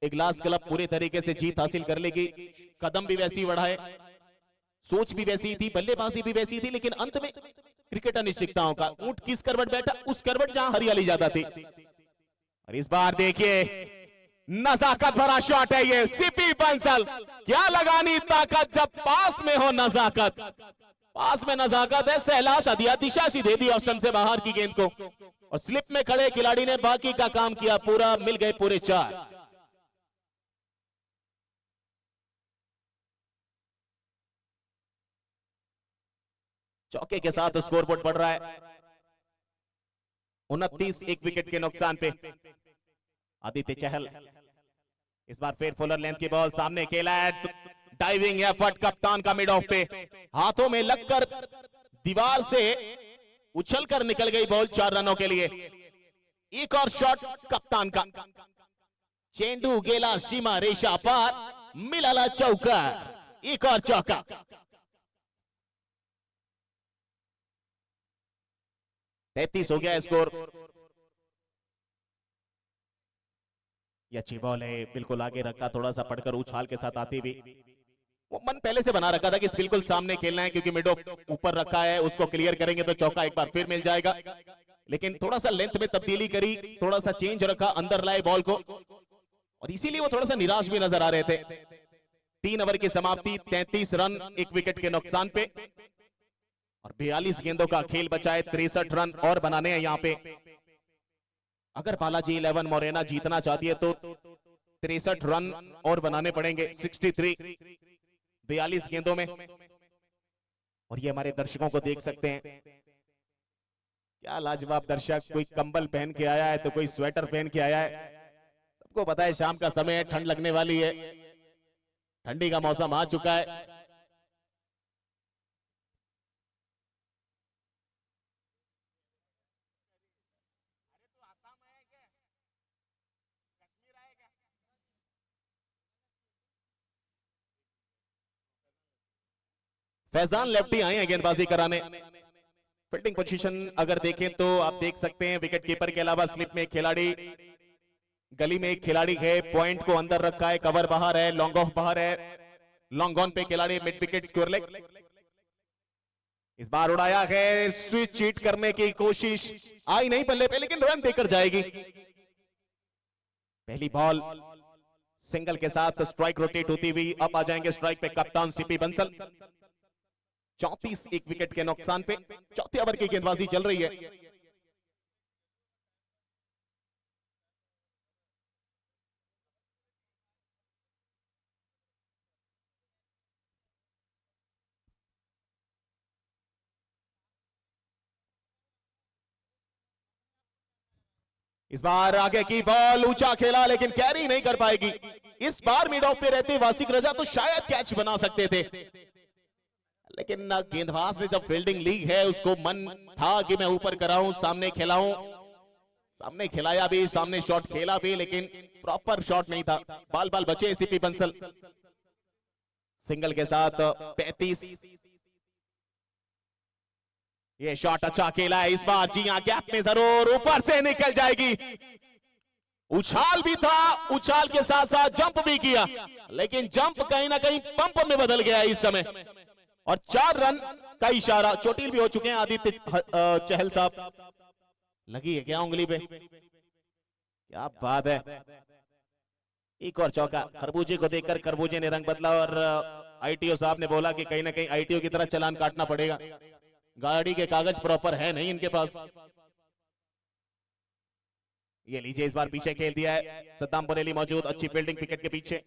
इगलास क्लब पूरे तरीके से जीत हासिल कर लेगी। कदम भी वैसी बढ़ाए, सोच भी वैसी थी, बल्लेबाजी भी वैसी थी, लेकिन अंत में क्रिकेट अनिश्चितताओं का ऊंट किस करवट बैठा, उस करवट जहां हरियाली ज्यादा थी। और इस बार देखिए नजाकत भरा शॉट है ये, सीपी बंसल। क्या लगानी ताकत जब पास में हो नजाकत, पास में नजाकत है। सहला सा दिया, दिशा सी दे दी ऑप्शन से बाहर की गेंद को, और स्लिप में खड़े खिलाड़ी ने बाकी का काम किया पूरा। मिल गए पूरे 4। चौके के साथ स्कोरबोर्ड बढ़ रहा है 29 1 विकेट के नुकसान पे। आदित्य चहल इस बार फिर फुलर लेंथ की बॉल सामने खेला है, डाइविंग एफर्ट कप्तान का मिड ऑफ पे, हाथों में लगकर दीवार से उछलकर निकल गई बॉल 4 रनों के लिए। एक और शॉट कप्तान का, चेंडू गेला सीमा रेशा पार, मिलाला चौका, एक और चौका। 33 हो गया स्कोर। ये अच्छी बॉल है, बिल्कुल आगे रखा, थोड़ा सा पड़कर उछाल के साथ आती हुई। वो मन पहले से बना रखा था कि बिल्कुल सामने खेलना है, क्योंकि मिड ऑफ ऊपर रखा है, उसको क्लियर करेंगे तो चौका एक बार फिर मिल जाएगा। लेकिन थोड़ा सा लेंथ में तब्दीली करी, थोड़ा सा चेंज रखा, अंदर लाए बॉल को, और इसीलिए वो थोड़ा सा निराश भी नजर आ रहे थे। 3 ओवर की समाप्ति, 33 रन 1 विकेट के नुकसान पे, और 42 गेंदों का खेल बचा है। 63 रन और बनाने हैं यहाँ पे। अगर बालाजी 11 मोरेना जीतना चाहती है तो 63 रन और बनाने पड़ेंगे। 63 42 गेंदों में। और ये हमारे दर्शकों को देख सकते हैं, क्या लाजवाब दर्शक। कोई कंबल पहन के आया है तो कोई स्वेटर पहन के आया है। सबको पता है शाम का समय है, ठंड लगने वाली है, ठंडी का मौसम आ चुका है। फैजान लेफ्टी आए हैं गेंदबाजी कराने। फील्डिंग पोजीशन अगर देखें तो आप देख सकते हैं, विकेट कीपर के अलावा स्लिप में एक खिलाड़ी, गली में एक खिलाड़ी है, पॉइंट को अंदर रखा है, कवर बाहर है, लॉन्ग ऑफ बाहर है, लॉन्ग ऑन पे खिलाड़ी, मिड विकेट स्कोर लेग। इस बार उड़ाया है, स्विच चीट करने की कोशिश आई नहीं पल्ले पे, लेकिन रन देकर जाएगी। पहली बॉल सिंगल के साथ स्ट्राइक रोटेट होती हुई अब आ जाएंगे स्ट्राइक पे कप्तान सीपी बंसल। 34 1 विकेट के नुकसान पे। चौथे ओवर की गेंदबाजी चल रही है। इस बार आगे की बॉल ऊंचा खेला लेकिन कैरी नहीं कर पाएगी। इस बार मिड ऑफ पे रहते वासिक रजा तो शायद कैच बना सकते थे, लेकिन गेंदबाज ने जब फील्डिंग ली है उसको मन था कि मैं ऊपर कराऊं, सामने खिलाऊं, सामने खिलाया भी, सामने शॉट खेला भी, लेकिन प्रॉपर शॉट नहीं था। बाल बाल बचे सीपी बंसल। सिंगल के साथ 35। ये शॉट अच्छा खेला है इस बार, जी हां, गैप में जरूर ऊपर से निकल जाएगी। उछाल भी था, उछाल के साथ साथ जंप भी किया, लेकिन जंप कहीं ना कहीं पंप में बदल गया इस समय। और 4 रन का इशारा, चोटिल भी हो चुके हैं आदित्य चहल साहब। लगी है क्या उंगली पे? क्या बात है। एक और चौका। खरबूजे को देखकर खरबूजे ने रंग बदला और आईटीओ साहब ने बोला कि कहीं ना कहीं आईटीओ की तरह चालान काटना पड़ेगा, गाड़ी के कागज प्रॉपर है नहीं इनके पास। ये लीजिए, इस बार पीछे खेल दिया है, सद्दाम बरेली मौजूद, अच्छी फील्डिंग विकेट के पीछे,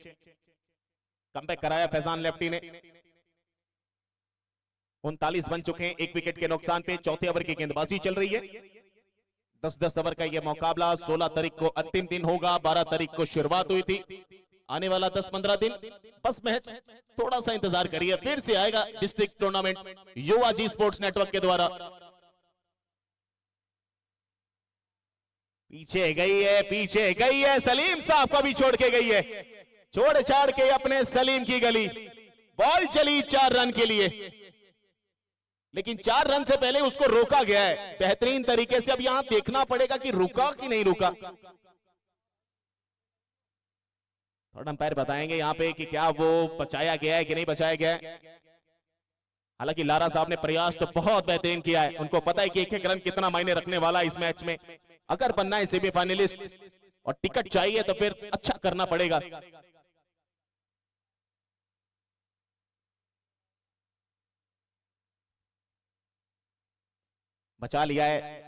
कमबैक कराया फैजान लेफ्टी ने। 39 बन चुके हैं, 1 विकेट के नुकसान पे। चौथे ओवर की गेंदबाजी चल रही है। 10-10 ओवर का यह मुकाबला 16 तारीख को अंतिम दिन होगा। 12 तारीख को शुरुआत हुई थी। आने वाला 10-15 दिन बस मैच थोड़ा सा इंतजार करिए, फिर से आएगा डिस्ट्रिक्ट टूर्नामेंट युवा जी स्पोर्ट्स नेटवर्क के द्वारा। पीछे गई है, सलीम साहब को भी छोड़ के गई है, छोड़ छाड़ के अपने सलीम की गली। बॉल चली 4 रन के लिए, लेकिन 4 रन से पहले उसको रोका गया है बेहतरीन तरीके से। अब यहां देखना पड़ेगा कि रुका कि नहीं रुका। थोड़ा अंपायर बताएंगे यहां पे कि क्या वो बचाया गया है कि नहीं बचाया गया है। हालांकि लारा साहब ने प्रयास तो बहुत बेहतरीन किया है, उनको पता है कि एक-एक रन कितना मायने रखने वाला है इस मैच में। अगर बनना है सेमीफाइनलिस्ट और टिकट चाहिए तो फिर अच्छा करना पड़ेगा। बचा लिया है।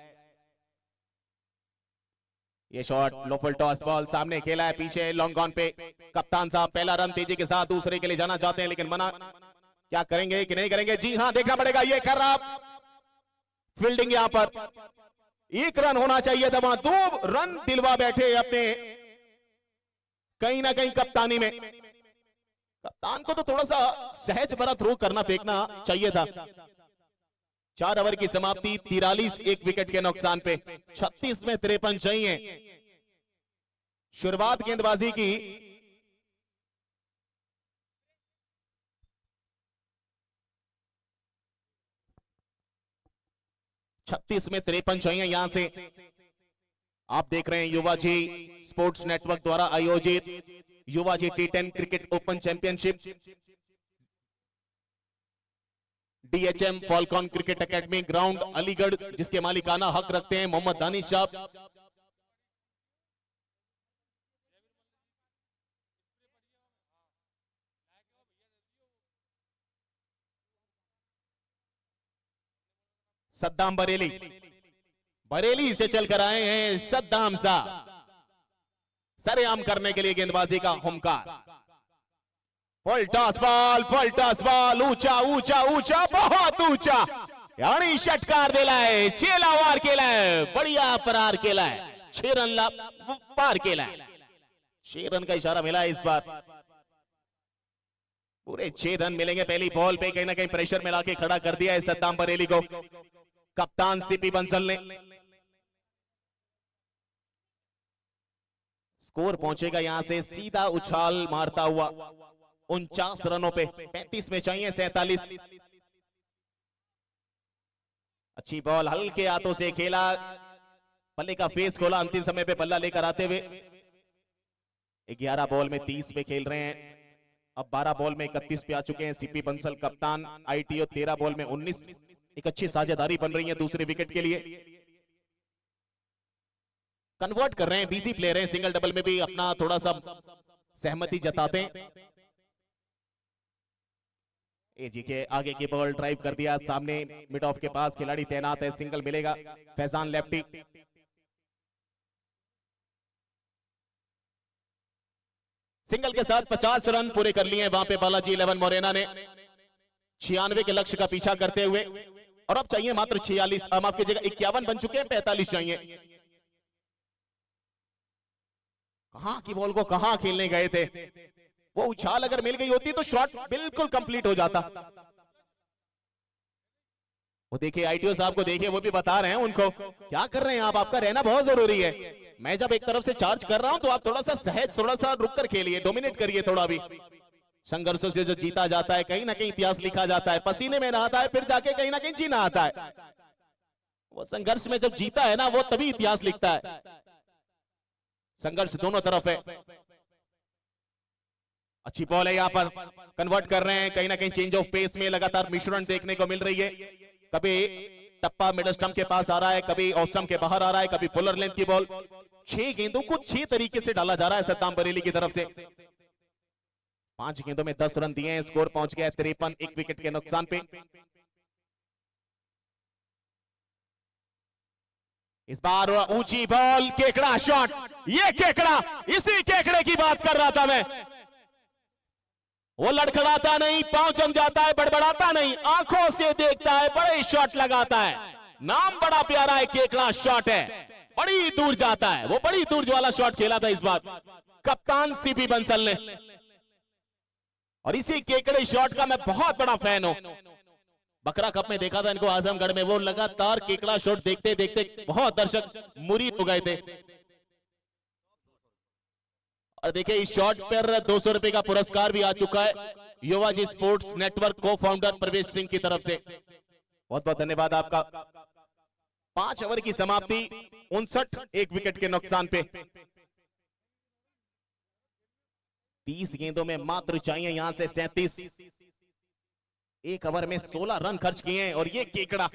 ये शॉट, लोफल टॉस बॉल, सामने खेला है, पीछे लॉन्ग ऑन पे। कप्तान साहब पहला रन तेजी के साथ दूसरे के लिए जाना चाहते हैं, लेकिन मना। क्या करेंगे कि नहीं करेंगे? जी हां, देखना पड़ेगा। ये कर रहा फील्डिंग, यहां पर 1 रन होना चाहिए था, वहां 2 रन दिलवा बैठे अपने कहीं ना कहीं कप्तानी में। कप्तान को तो थोड़ा सा सहज भरा थ्रो करना, फेंकना चाहिए था। 4 ओवर की समाप्ति, 43, 1 विकेट के नुकसान पे। 36 में 53 चाहिए। शुरुआत गेंदबाजी की 36 में 53 चाहिए यहां से। आप देख रहे हैं युवा जी स्पोर्ट्स नेटवर्क द्वारा आयोजित Yuva ji T10 cricket open championship, DHM Falcon cricket academy ground Aligarh, जिसके मालिकाना हक रखते हैं मोहम्मद दानिश साहब। सद्दाम बरेली से चलकर आए हैं सद्दाम साहब, सरेआम करने के लिए गेंदबाजी का हुंकार। फुल टॉस बॉल, ऊंचा ऊंचा ऊंचा, बहुत ऊंचा, यानी षटकार दिलाय, 6 वार केलाय, बढ़िया परार केलाय, 6 रन पार केलाय। 6 रन का इशारा मिला इस बार, पूरे 6 रन मिलेंगे। पहली बॉल पे कहीं ना कहीं प्रेशर मिला के खड़ा कर दिया है सद्दाम बरेली को कप्तान सीपी बंसल ने। स्कोर पहुंचेगा यहां से सीधा उछाल मारता हुआ 49 रनों पे। 35 में चाहिए 47। अच्छी बॉल, हल्के हाथों से खेला, पल्ले का फेस खोला, अंतिम समय पे बल्ला लेकर आते हुए। 11 बॉल में 30 पे खेल रहे हैं, अब 12 बॉल में 31 पे आ चुके हैं सीपी बंसल कप्तान। आईटीओ 13 बॉल में 19। एक अच्छी साझेदारी बन रही है दूसरे विकेट के लिए। कन्वर्ट कर रहे हैं, बिजी प्लेयर हैं, सिंगल डबल में भी अपना थोड़ा सा सहमति जताते हैं। एजी के आगे की बॉल ड्राइव कर दिया, सामने मिड ऑफ के पास खिलाड़ी तैनात है, सिंगल मिलेगा। फैजान लेफ्टी, सिंगल के साथ 50 रन पूरे कर लिए वहां पे बालाजी 11 मोरेना ने 96 के लक्ष्य का पीछा करते हुए। और अब चाहिए मात्र 46, माफ कीजिएगा 51 बन चुके हैं, 45 चाहिए। कहां की बॉल को कहां खेलने गए थे, वो उछाल अगर मिल गई होती तो शॉट बिल्कुल कंप्लीट हो जाता। वो देखिए आईटीओ साहब को देखिए, वो भी बता रहे हैं उनको क्या कर रहे हैं आप, आपका रहना बहुत जरूरी है। मैं जब एक तरफ से चार्ज कर रहा हूं तो आप थोड़ा सा सहज, थोड़ा सा रुक कर खेलिए, डोमिनेट करिए थोड़ा भी। संघर्षों से जो जीता जाता है कहीं ना कहीं इतिहास लिखा जाता है, पसीने में नहाता है फिर जाके कहीं ना कहीं जीना आता है। वो संघर्ष में जब जीता है ना वो तभी इतिहास लिखता है। संघर्ष दोनों तरफ है। अच्छी बॉल है, यहाँ पर कन्वर्ट कर रहे हैं, कहीं ना कहीं चेंज ऑफ पेस में लगातार मिश्रण देखने को मिल रही है। कभी टप्पा मिडल स्टंप के पास आ रहा है, कभी ऑफ स्टंप के बाहर आ रहा है, कभी फुलर लेंथ की बॉल। 6 गेंदों को 6 तरीके से डाला जा रहा है सद्दाम बरेली की तरफ से। 5 गेंदों में 10 रन दिए हैं, स्कोर पहुंच गया 53, 1 विकेट के नुकसान पे। इस बार ऊंची बॉल, केकड़ा शॉट, ये केकड़ा, इसी केकड़े की बात कर रहा था मैं। वो लड़खड़ाता नहीं, पांव जम जाता है, बड़बड़ाता नहीं, आंखों से देखता है, बड़े शॉट लगाता है। नाम बड़ा प्यारा है, केकड़ा शॉट है, बड़ी दूर जाता है। वो बड़ी दूर वाला शॉट खेला था इस बार कप्तान सीपी बंसल ने, और इसी केकड़े शॉट का मैं बहुत बड़ा फैन हूं। बकरा कप में देखा था इनको आजमगढ़ में, वो लगातार केकड़ा शॉट देखते देखते बहुत दर्शक मुरीद हो गए थे। और देखिए इस शॉट पर 200 रुपए का पुरस्कार भी आ चुका है युवाजी स्पोर्ट्स नेटवर्क को फाउंडर प्रवेश सिंह की तरफ से। बहुत बहुत धन्यवाद आपका। 5 ओवर की समाप्ति, 59, 1 विकेट के नुकसान पे। 30 गेंदों में मात्र चाहिए यहां से 37। 1 ओवर में 16 रन खर्च किए हैं, और ये केकड़ा,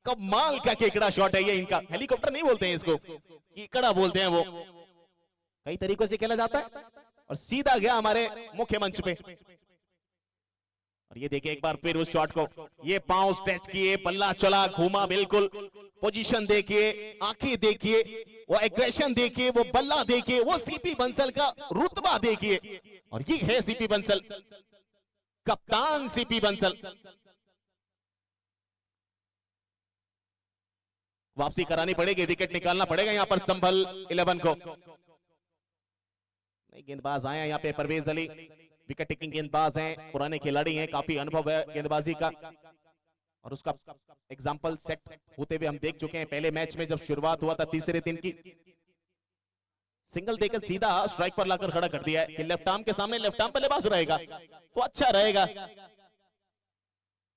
कमाल का केकड़ा शॉट है ये इनका। हेलीकॉप्टर नहीं बोलते हैं इसको, केकड़ा बोलते हैं। वो कई तरीकों से खेला जाता है, और सीधा गया हमारे मुख्य मंच पे। और ये देखिए एक बार फिर उस शॉट को, ये पांव स्ट्रेच किए, पल्ला चला, घूमा, बिल्कुल पोजीशन देखिए, आंखें देखिए, वो एग्रेशन देखिए, वो बल्ला देखिए, वो सीपी बंसल का रुतबा देखिए। और ये है सीपी बंसल, कप्तान सीपी बंसल। वापसी करानी पड़ेगी, विकेट निकालना पड़ेगा यहां पर संभल 11 को। नई गेंदबाज आए हैं यहाँ पे, परवेज अली विकेट टेकिंग गेंदबाज हैं, पुराने खिलाड़ी हैं, काफी अनुभव है गेंदबाजी का, और उसका एग्जाम्पल सेट होते हुए हम देख चुके हैं। पहले मैच में जब शुरुआत हुआ था तीसरे दिन की, सिंगल देकर सीधा स्ट्राइक पर लाकर खड़ा कर दिया है कि लेफ्ट आर्म के सामने लेफ्ट आर्म बल्लेबाज रहेगा तो अच्छा रहेगा।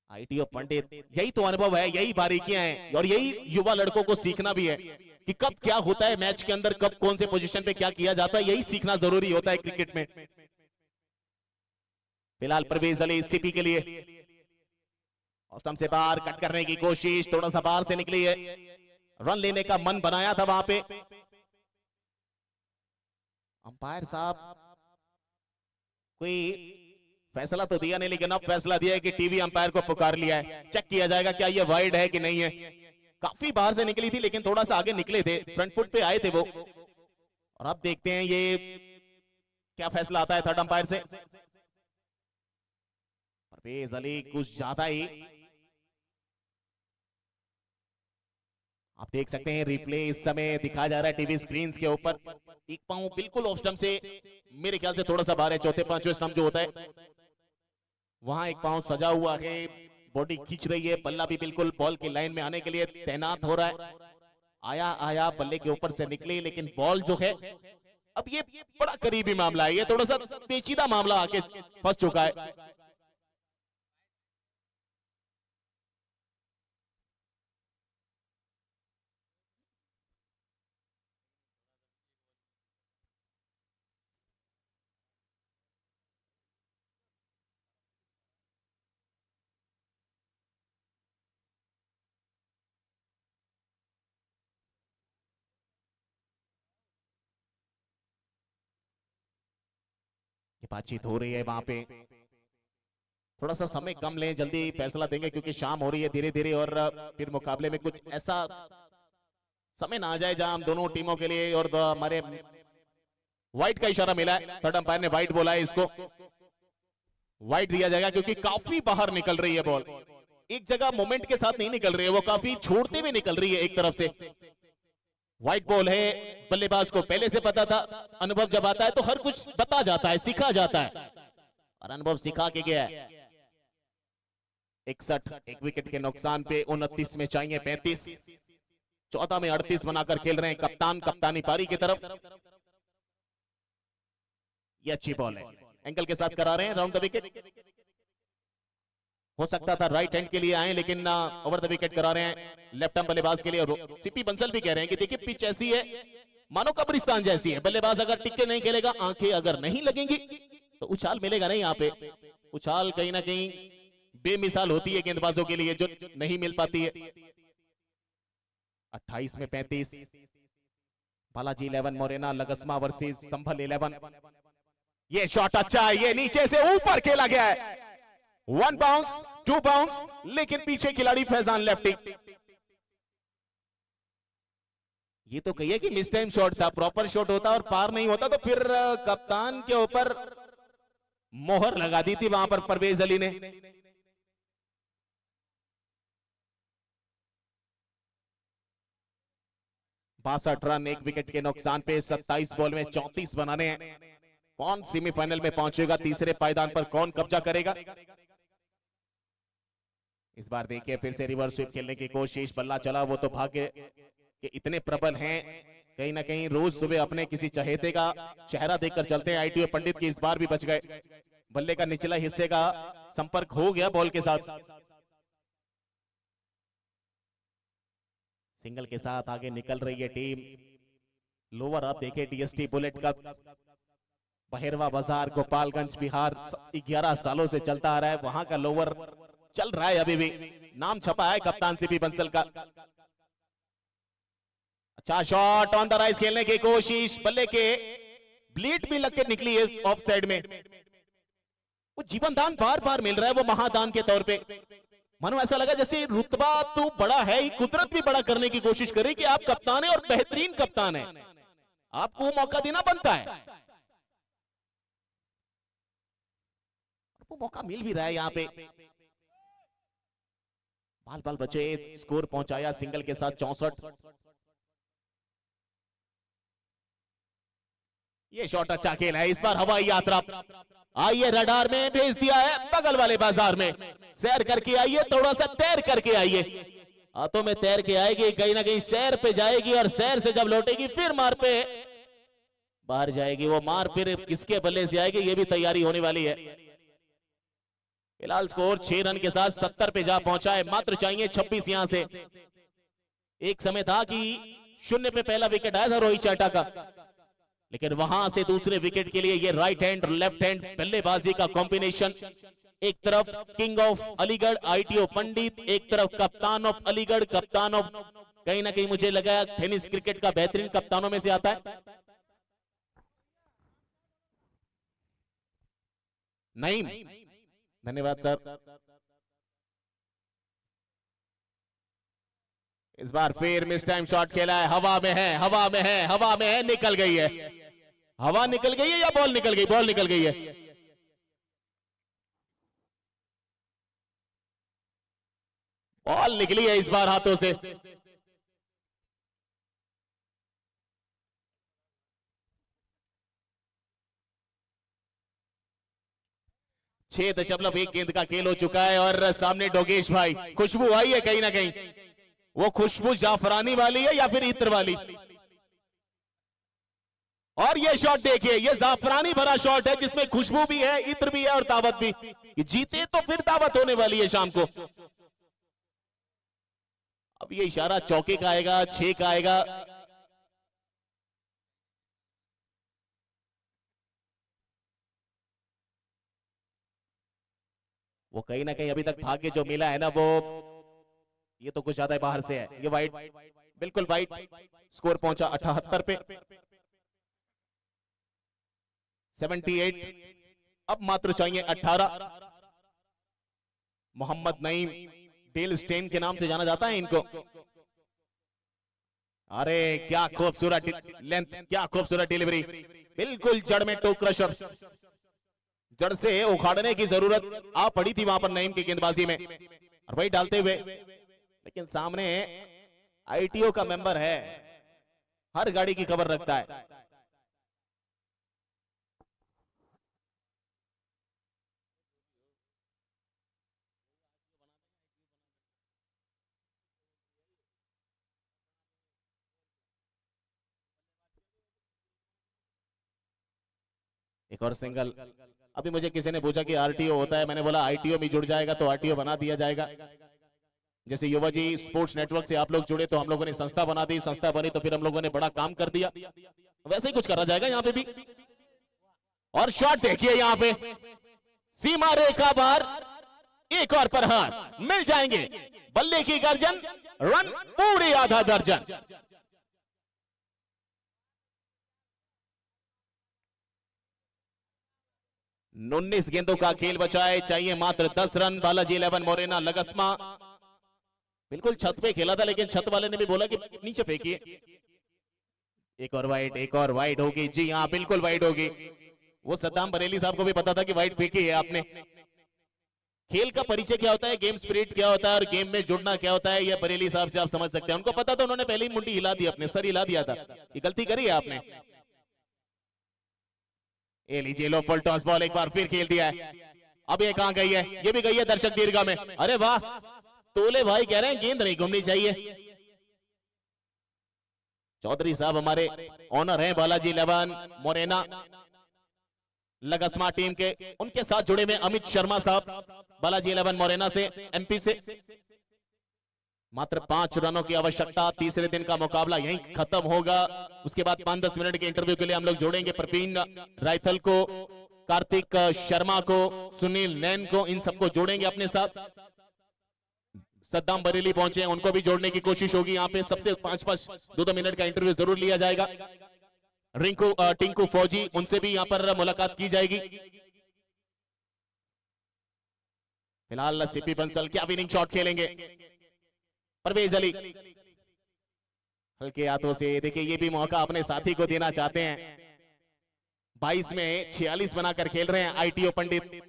आईटीओ पंडित, यही तो अनुभव है, यही बारीकियां हैं, और यही युवा लड़कों को सीखना भी है कि कब क्या होता है मैच के अंदर, कब कौन से पोजीशन पे क्या किया जाता है, यही सीखना जरूरी होता है क्रिकेट में। फिलहाल परवेज अली सीपी के लिए ऑफ स्टंप से बाहर कट करने की कोशिश, थोड़ा सा बाहर से निकली है, रन लेने का मन बनाया था वहां पे। अंपायर साहब कोई फैसला तो दिया नहीं, लेकिन अब फैसला दिया है कि टीवी अंपायर को पुकार लिया है, चेक किया जाएगा क्या ये वाइड है कि नहीं है। काफी बाहर से निकली थी, लेकिन थोड़ा सा आगे निकले थे, फ्रंट फुट पे आए थे वो। और अब देखते हैं ये क्या फैसला आता है थर्ड अंपायर से। परवेज अली कुछ ज्यादा ही, आप देख सकते हैं रिप्ले इस समय दिखाया जा रहा है टीवी स्क्रीन के ऊपर। एक पांव बिल्कुल ऑफ स्टंप से मेरे ख्याल से थोड़ा सा बाहर है, चौथे पांचवें स्टंप जो होता है वहां एक पांव सजा हुआ है, बॉडी खींच रही है, पल्ला भी बिल्कुल बॉल की लाइन में आने के लिए तैनात हो रहा है। आया बल्ले के ऊपर से निकली, लेकिन बॉल जो है अब ये बड़ा करीबी मामला है, ये थोड़ा सा पेचीदा मामला आके फंस चुका है। बातचीत हो रही है वहां पे, थोड़ा सा समय कम लें, जल्दी फैसला देंगे क्योंकि शाम हो रही है धीरे धीरे, और फिर मुकाबले में कुछ ऐसा समय ना आ जाए जहां हम दोनों टीमों के लिए, और हमारे व्हाइट का इशारा मिला है, थर्ड अंपायर ने व्हाइट बोला है, इसको व्हाइट दिया जाएगा क्योंकि काफी बाहर निकल रही है बॉल, एक जगह मोमेंट के साथ नहीं निकल रही है, वो काफी छोड़ते हुए निकल रही है एक तरफ से। व्हाइट बॉल है, बल्लेबाज को पहले से पता था। अनुभव जब आता है तो हर कुछ बता जाता है, सिखा जाता है, और अनुभव सिखा के गया है। 61, एक विकेट के नुकसान पे 29 में चाहिए 35, 14 में 38 बनाकर खेल रहे हैं कप्तान कप्तानी पारी की तरफ। ये अच्छी बॉल है, एंगल के साथ करा रहे हैं राउंड द विकेट। हो सकता था राइट हैंड के लिए आए, लेकिन ओवर द विकेट करा रहे हैं लेफ्ट हैंड बल्लेबाज के लिए। सीपी बंसल भी कह रहे हैं कि देखिए पिच ऐसी है मानो कब्रिस्तान जैसी है, बल्लेबाज अगर टिक के नहीं खेलेगा, आंखें अगर नहीं लगेंगी तो उछाल मिलेगा नहीं। यहाँ पे उछाल कहीं ना कहीं बेमिसाल होती है गेंदबाजों के लिए, जो नहीं मिल पाती है। 28 में 35, बालाजी 11, मोरेना लगस्मा वर्सेस संभल 11। ये शॉट अच्छा है, ये नीचे से ऊपर खेला गया है, 1 बाउंस 2 बाउंस, लेकिन पीछे खिलाड़ी फैजान लेफ्टी। ये तो कहिए कि मिस टाइम शॉट था, प्रॉपर शॉट होता और पार नहीं होता तो फिर कप्तान के ऊपर मोहर लगा दी थी वहां पर परवेज अली ने। बासठ रन, एक विकेट के नुकसान पे 27 बॉल में 34 बनाने हैं। कौन सेमीफाइनल में पहुंचेगा, तीसरे पायदान पर कौन कब्जा करेगा। इस बार देखिए फिर से रिवर्स स्वीप खेलने की कोशिश, बल्ला चला, वो तो भाग्य के इतने प्रबल हैं, कहीं ना कहीं रोज सुबह अपने किसी चहेते का चेहरा देखकर चलते हैं। आईटीओ पंडित की इस बार भी बच गए, बल्ले का निचला हिस्से का संपर्क हो गया बॉल के साथ। सिंगल के साथ आगे निकल रही है टीम। लोअर आप देखे डीएसटी बुलेट कप, बहेरवा बाजार, गोपालगंज, बिहार, 11 सालों से चलता आ रहा है। वहां का लोअर चल रहा है, अभी भी नाम छपा है कप्तान सीपी बंसल का। अच्छा शॉट ऑन द राइज खेलने की कोशिश, बल्ले के ब्लीड भी लग के निकली है ऑफ साइड में। वो जीवन दान बार बार मिल रहा है, वो महादान के तौर पे। मानो ऐसा लगा जैसे रुतबा तो बड़ा है ही, कुदरत भी बड़ा करने की कोशिश करे कि आप कप्तान है और बेहतरीन कप्तान है, आपको मौका देना बनता है। वो मौका मिल भी रहा है यहाँ पे। बाल बाल बचे, स्कोर पहुंचाया सिंगल के साथ 64। ये शॉट अच्छा खेला है, इस बार हवाई यात्रा आइए, रडार में भेज दिया है, बगल वाले बाजार में सैर करके आइए, थोड़ा सा तैर करके आइए। हाथों में तैर के आएगी, कहीं ना कहीं सैर पे जाएगी, और सैर से जब लौटेगी फिर मार पे बाहर जाएगी। वो मार फिर किसके बल्ले से आएगी, ये भी तैयारी होने वाली है। फिलहाल स्कोर 6 रन के साथ 70 पे जा पहुंचा है, मात्र चाहिए 26 यहां से। एक समय था कि 0 पे पहला विकेट आया था रोहित चाटा का, लेकिन वहां से दूसरे विकेट के लिए ये राइट हैंड और लेफ्ट हैंड बल्लेबाजी का कॉम्बिनेशन। एक तरफ किंग ऑफ अलीगढ़ आईटीओ पंडित, एक तरफ कप्तान ऑफ अलीगढ़, कप्तान ऑफ, कहीं ना कहीं मुझे लगा टेनिस क्रिकेट का बेहतरीन कप्तानों में से आता है। नईम, धन्यवाद सर। इस बार फिर मिस टाइम शॉट खेला है, हवा में है, हवा में है, हवा में है, निकल गई है। हवा निकल गई है या बॉल निकल गई? बॉल निकल गई है। बॉल निकली है इस बार हाथों से। छह 6.1 गेंद का खेल हो चुका है, और सामने डोगेश भाई, खुशबू आई है कहीं ना कहीं। वो खुशबू जाफरानी वाली है या फिर इत्र वाली? और ये शॉट देखिए, ये जाफरानी भरा शॉट है जिसमें खुशबू भी है, इत्र भी है और दावत भी। जीते तो फिर दावत होने वाली है शाम को। अब ये इशारा चौके का आएगा, 6 का आएगा। वो कहीं ना कहीं अभी तक भाग्य जो मिला है ना, वो ये तो कुछ ज्यादा बाहर से है। ये वाइड, बिल्कुल वाइड। स्कोर पहुंचा 78 पे, 78। अब मात्र चाहिए 18। मोहम्मद नईम, डेल स्टेन के नाम से जाना जाता है इनको। अरे क्या खूबसूरत लेंथ, क्या खूबसूरत डिलीवरी, बिल्कुल जड़ में टो क्रशर। जड़ से उखाड़ने की जरूरत आ पड़ी थी वहां पर नईम की गेंदबाजी में, और वही डालते हुए। लेकिन सामने आईटीओ का मेंबर है, हर गाड़ी की खबर रखता है। एक और सिंगल। अभी मुझे किसी ने पूछा कि आरटीओ होता है, मैंने बोला आईटीओ भी जुड़ जाएगा तो आरटीओ बना दिया जाएगा। जैसे युवा जी स्पोर्ट्स नेटवर्क से आप लोग जुड़े तो हम लोगों ने संस्था बना दी, संस्था बनी तो फिर हम लोगों ने बड़ा काम कर दिया, वैसे ही कुछ करा जाएगा यहाँ पे भी। और शॉट देखिए यहाँ पे सीमा रेखा बाहर, एक और प्रहार मिल जाएंगे, बल्ले की गर्जन, रन पूरी आधा दर्जन। उन्नीस गेंदों का खेल बचा है, चाहिए मात्र 10 रन। बालाजी 11 मोरेना लगस्मा बिल्कुल छत पे खेला था, लेकिन छत वाले ने भी बोला कि नीचे फेंकिए। एक और वाइड होगी जी हाँ, बिल्कुल वाइड होगी। वो सद्दाम बरेली साहब को भी पता था कि वाइड फेंकी है आपने। खेल का परिचय क्या होता है, गेम स्पिरिट क्या होता है और गेम में जुड़ना क्या होता है, ये बरेली साहब से आप समझ सकते हैं। उनको पता था, उन्होंने पहले ही मुंडी हिला दी, अपने सर हिला दिया था। ये गलती करी है आपने। ये लीजिए लो फुल टॉस बॉल, एक बार फिर खेल दिया है। अब ये कहां गई है, ये भी गई है दर्शक दीर्घा में। अरे वाह, तोले भाई कह रहे हैं गेंद नहीं घूमनी चाहिए। चौधरी साहब हमारे ऑनर हैं बालाजी 11 मोरेना लगस्मा टीम के, उनके साथ जुड़े में अमित शर्मा साहब बालाजी 11 मोरेना से, एमपी से। मात्र 5 रनों की आवश्यकता, तीसरे दिन का मुकाबला यहीं खत्म होगा। उसके बाद 5-10 मिनट के इंटरव्यू के लिए हम लोग जोड़ेंगे प्रवीण रायथल को, कार्तिक शर्मा को, सुनील नैन को, इन सबको जोड़ेंगे अपने साथ। सद्दाम बरेली पहुंचे हैं, उनको भी जोड़ने की कोशिश होगी। यहाँ पे सबसे 5-5 2-2 मिनट का इंटरव्यू जरूर लिया जाएगा। टिंकू फौजी, उनसे भी यहाँ पर मुलाकात की जाएगी। फिलहाल सीपी बंसल क्या विनिंग शॉट खेलेंगे। परवेज अली हल्के हाथों से, देखिए ये भी मौका अपने साथी को देना चाहते हैं। 22 में 46 बनाकर खेल रहे हैं आईटीओ पंडित।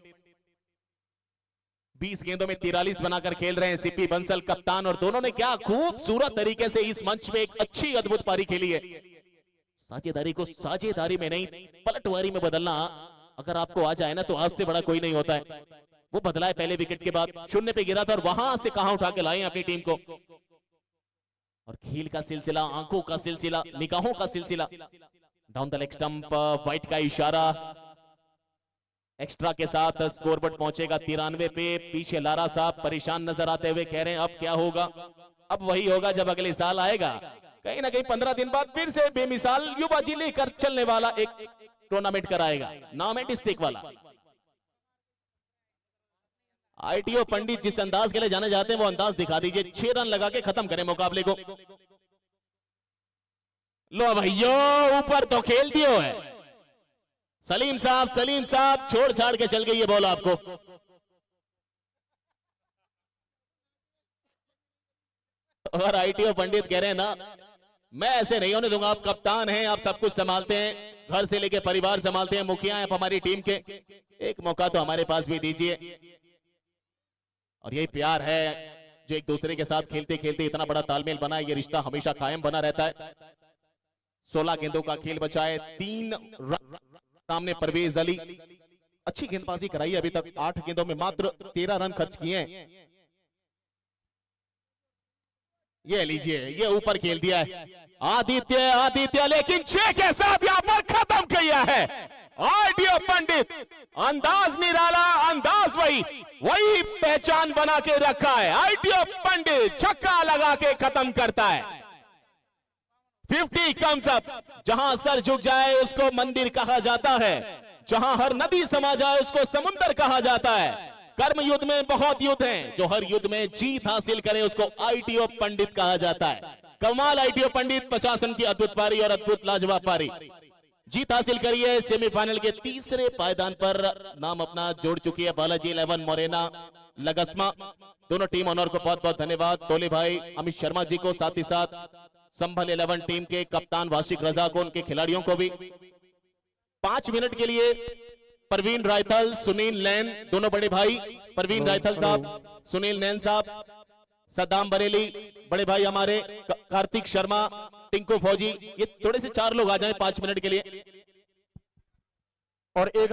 20 गेंदों में 43 बनाकर खेल रहे हैं सीपी बंसल कप्तान, और दोनों ने क्या खूबसूरत तरीके से इस मंच पे एक अच्छी अद्भुत पारी खेली है। साझेदारी को साझेदारी में नहीं, पलटवारी में बदलना अगर आपको आ जाए ना तो आपसे बड़ा कोई नहीं होता है। वो बदला है पहले विकेट के बाद, शून्य पे गिरा था और वहां से कहां उठा के लाए अपनी टीम को। और खेल का सिलसिला, आंखों का सिलसिला, निगाहों का सिलसिला। Down the leg stump, white का इशारा, एक्स्ट्रा के साथ स्कोरबोर्ड पहुंचेगा 93 पे। पीछे लारा साहब परेशान नजर आते हुए कह रहे हैं अब क्या होगा। अब वही होगा जब अगले साल आएगा, कहीं ना कहीं 15 दिन बाद फिर से बेमिसाल युवा जी लेकर चलने वाला एक टूर्नामेंट कराएगा, नाम है डिस्ट्रिक्ट वाला। आईटीओ पंडित जिस अंदाज के लिए जाने जाते हैं वो अंदाज दिखा दीजिए, 6 रन लगा के खत्म करें मुकाबले को। लो भैया ऊपर तो खेल दियो है। सलीम साहब छोड़ छाड़ के चल गई ये बॉल आपको। और आईटीओ पंडित कह रहे हैं ना, मैं ऐसे नहीं होने दूंगा, आप कप्तान हैं, आप सब कुछ संभालते हैं, घर से लेके परिवार संभालते हैं, मुखिया हैं आप हमारी टीम के, एक मौका तो हमारे पास भी दीजिए। और यही प्यार है जो एक दूसरे के साथ खेलते खेलते इतना बड़ा तालमेल बना है, ये रिश्ता हमेशा कायम बना रहता है। 16 गेंदों का खेल बचा है, 3 रन सामने परवेज अली, अच्छी गेंदबाजी कराई है अभी तक, 8 गेंदों में मात्र 13 रन खर्च किए हैं। ये लीजिए, ये ऊपर खेल दिया है आदित्य, लेकिन 6 के साथ यहां पर खत्म किया है आईटीओ पंडित। अंदाज निराला, अंदाज वही पहचान बना के रखा है। आईटीओ पंडित छक्का लगा के खत्म करता है। 50 कम्स अप। जहां सर झुक जाए उसको मंदिर कहा जाता है, जहां हर नदी समा जाए उसको समुंदर कहा जाता है। कर्म युद्ध में बहुत युद्ध हैं, जो हर युद्ध में जीत हासिल करे उसको आईटीओ पंडित कहा जाता है। कमाल आईटीओ पंडित, 50 रन की अद्भुत पारी और अद्भुत लाजवाब पारी, जीत हासिल करी है। सेमीफाइनल के तीसरे पायदान पर नाम अपना जोड़ चुकी है बालाजी 11 मोरेना लगस्मा। दोनों टीम ऑनर को बहुत बहुत धन्यवाद। तोले भाई अमित शर्मा जी को, साथ ही साथ संभल 11 टीम के कप्तान वाशिक रजा को, उनके खिलाड़ियों को भी। 5 मिनट के लिए प्रवीण रायथल, सुनील नैन, दोनों बड़े भाई, प्रवीण रायथल साहब, सुनील नैन साहब, सद्दाम बरेली बड़े भाई हमारे, कार्तिक शर्मा, टिंकू फौजी, ये थोड़े से 4 लोग आ जाएं 5 मिनट के लिए। और एक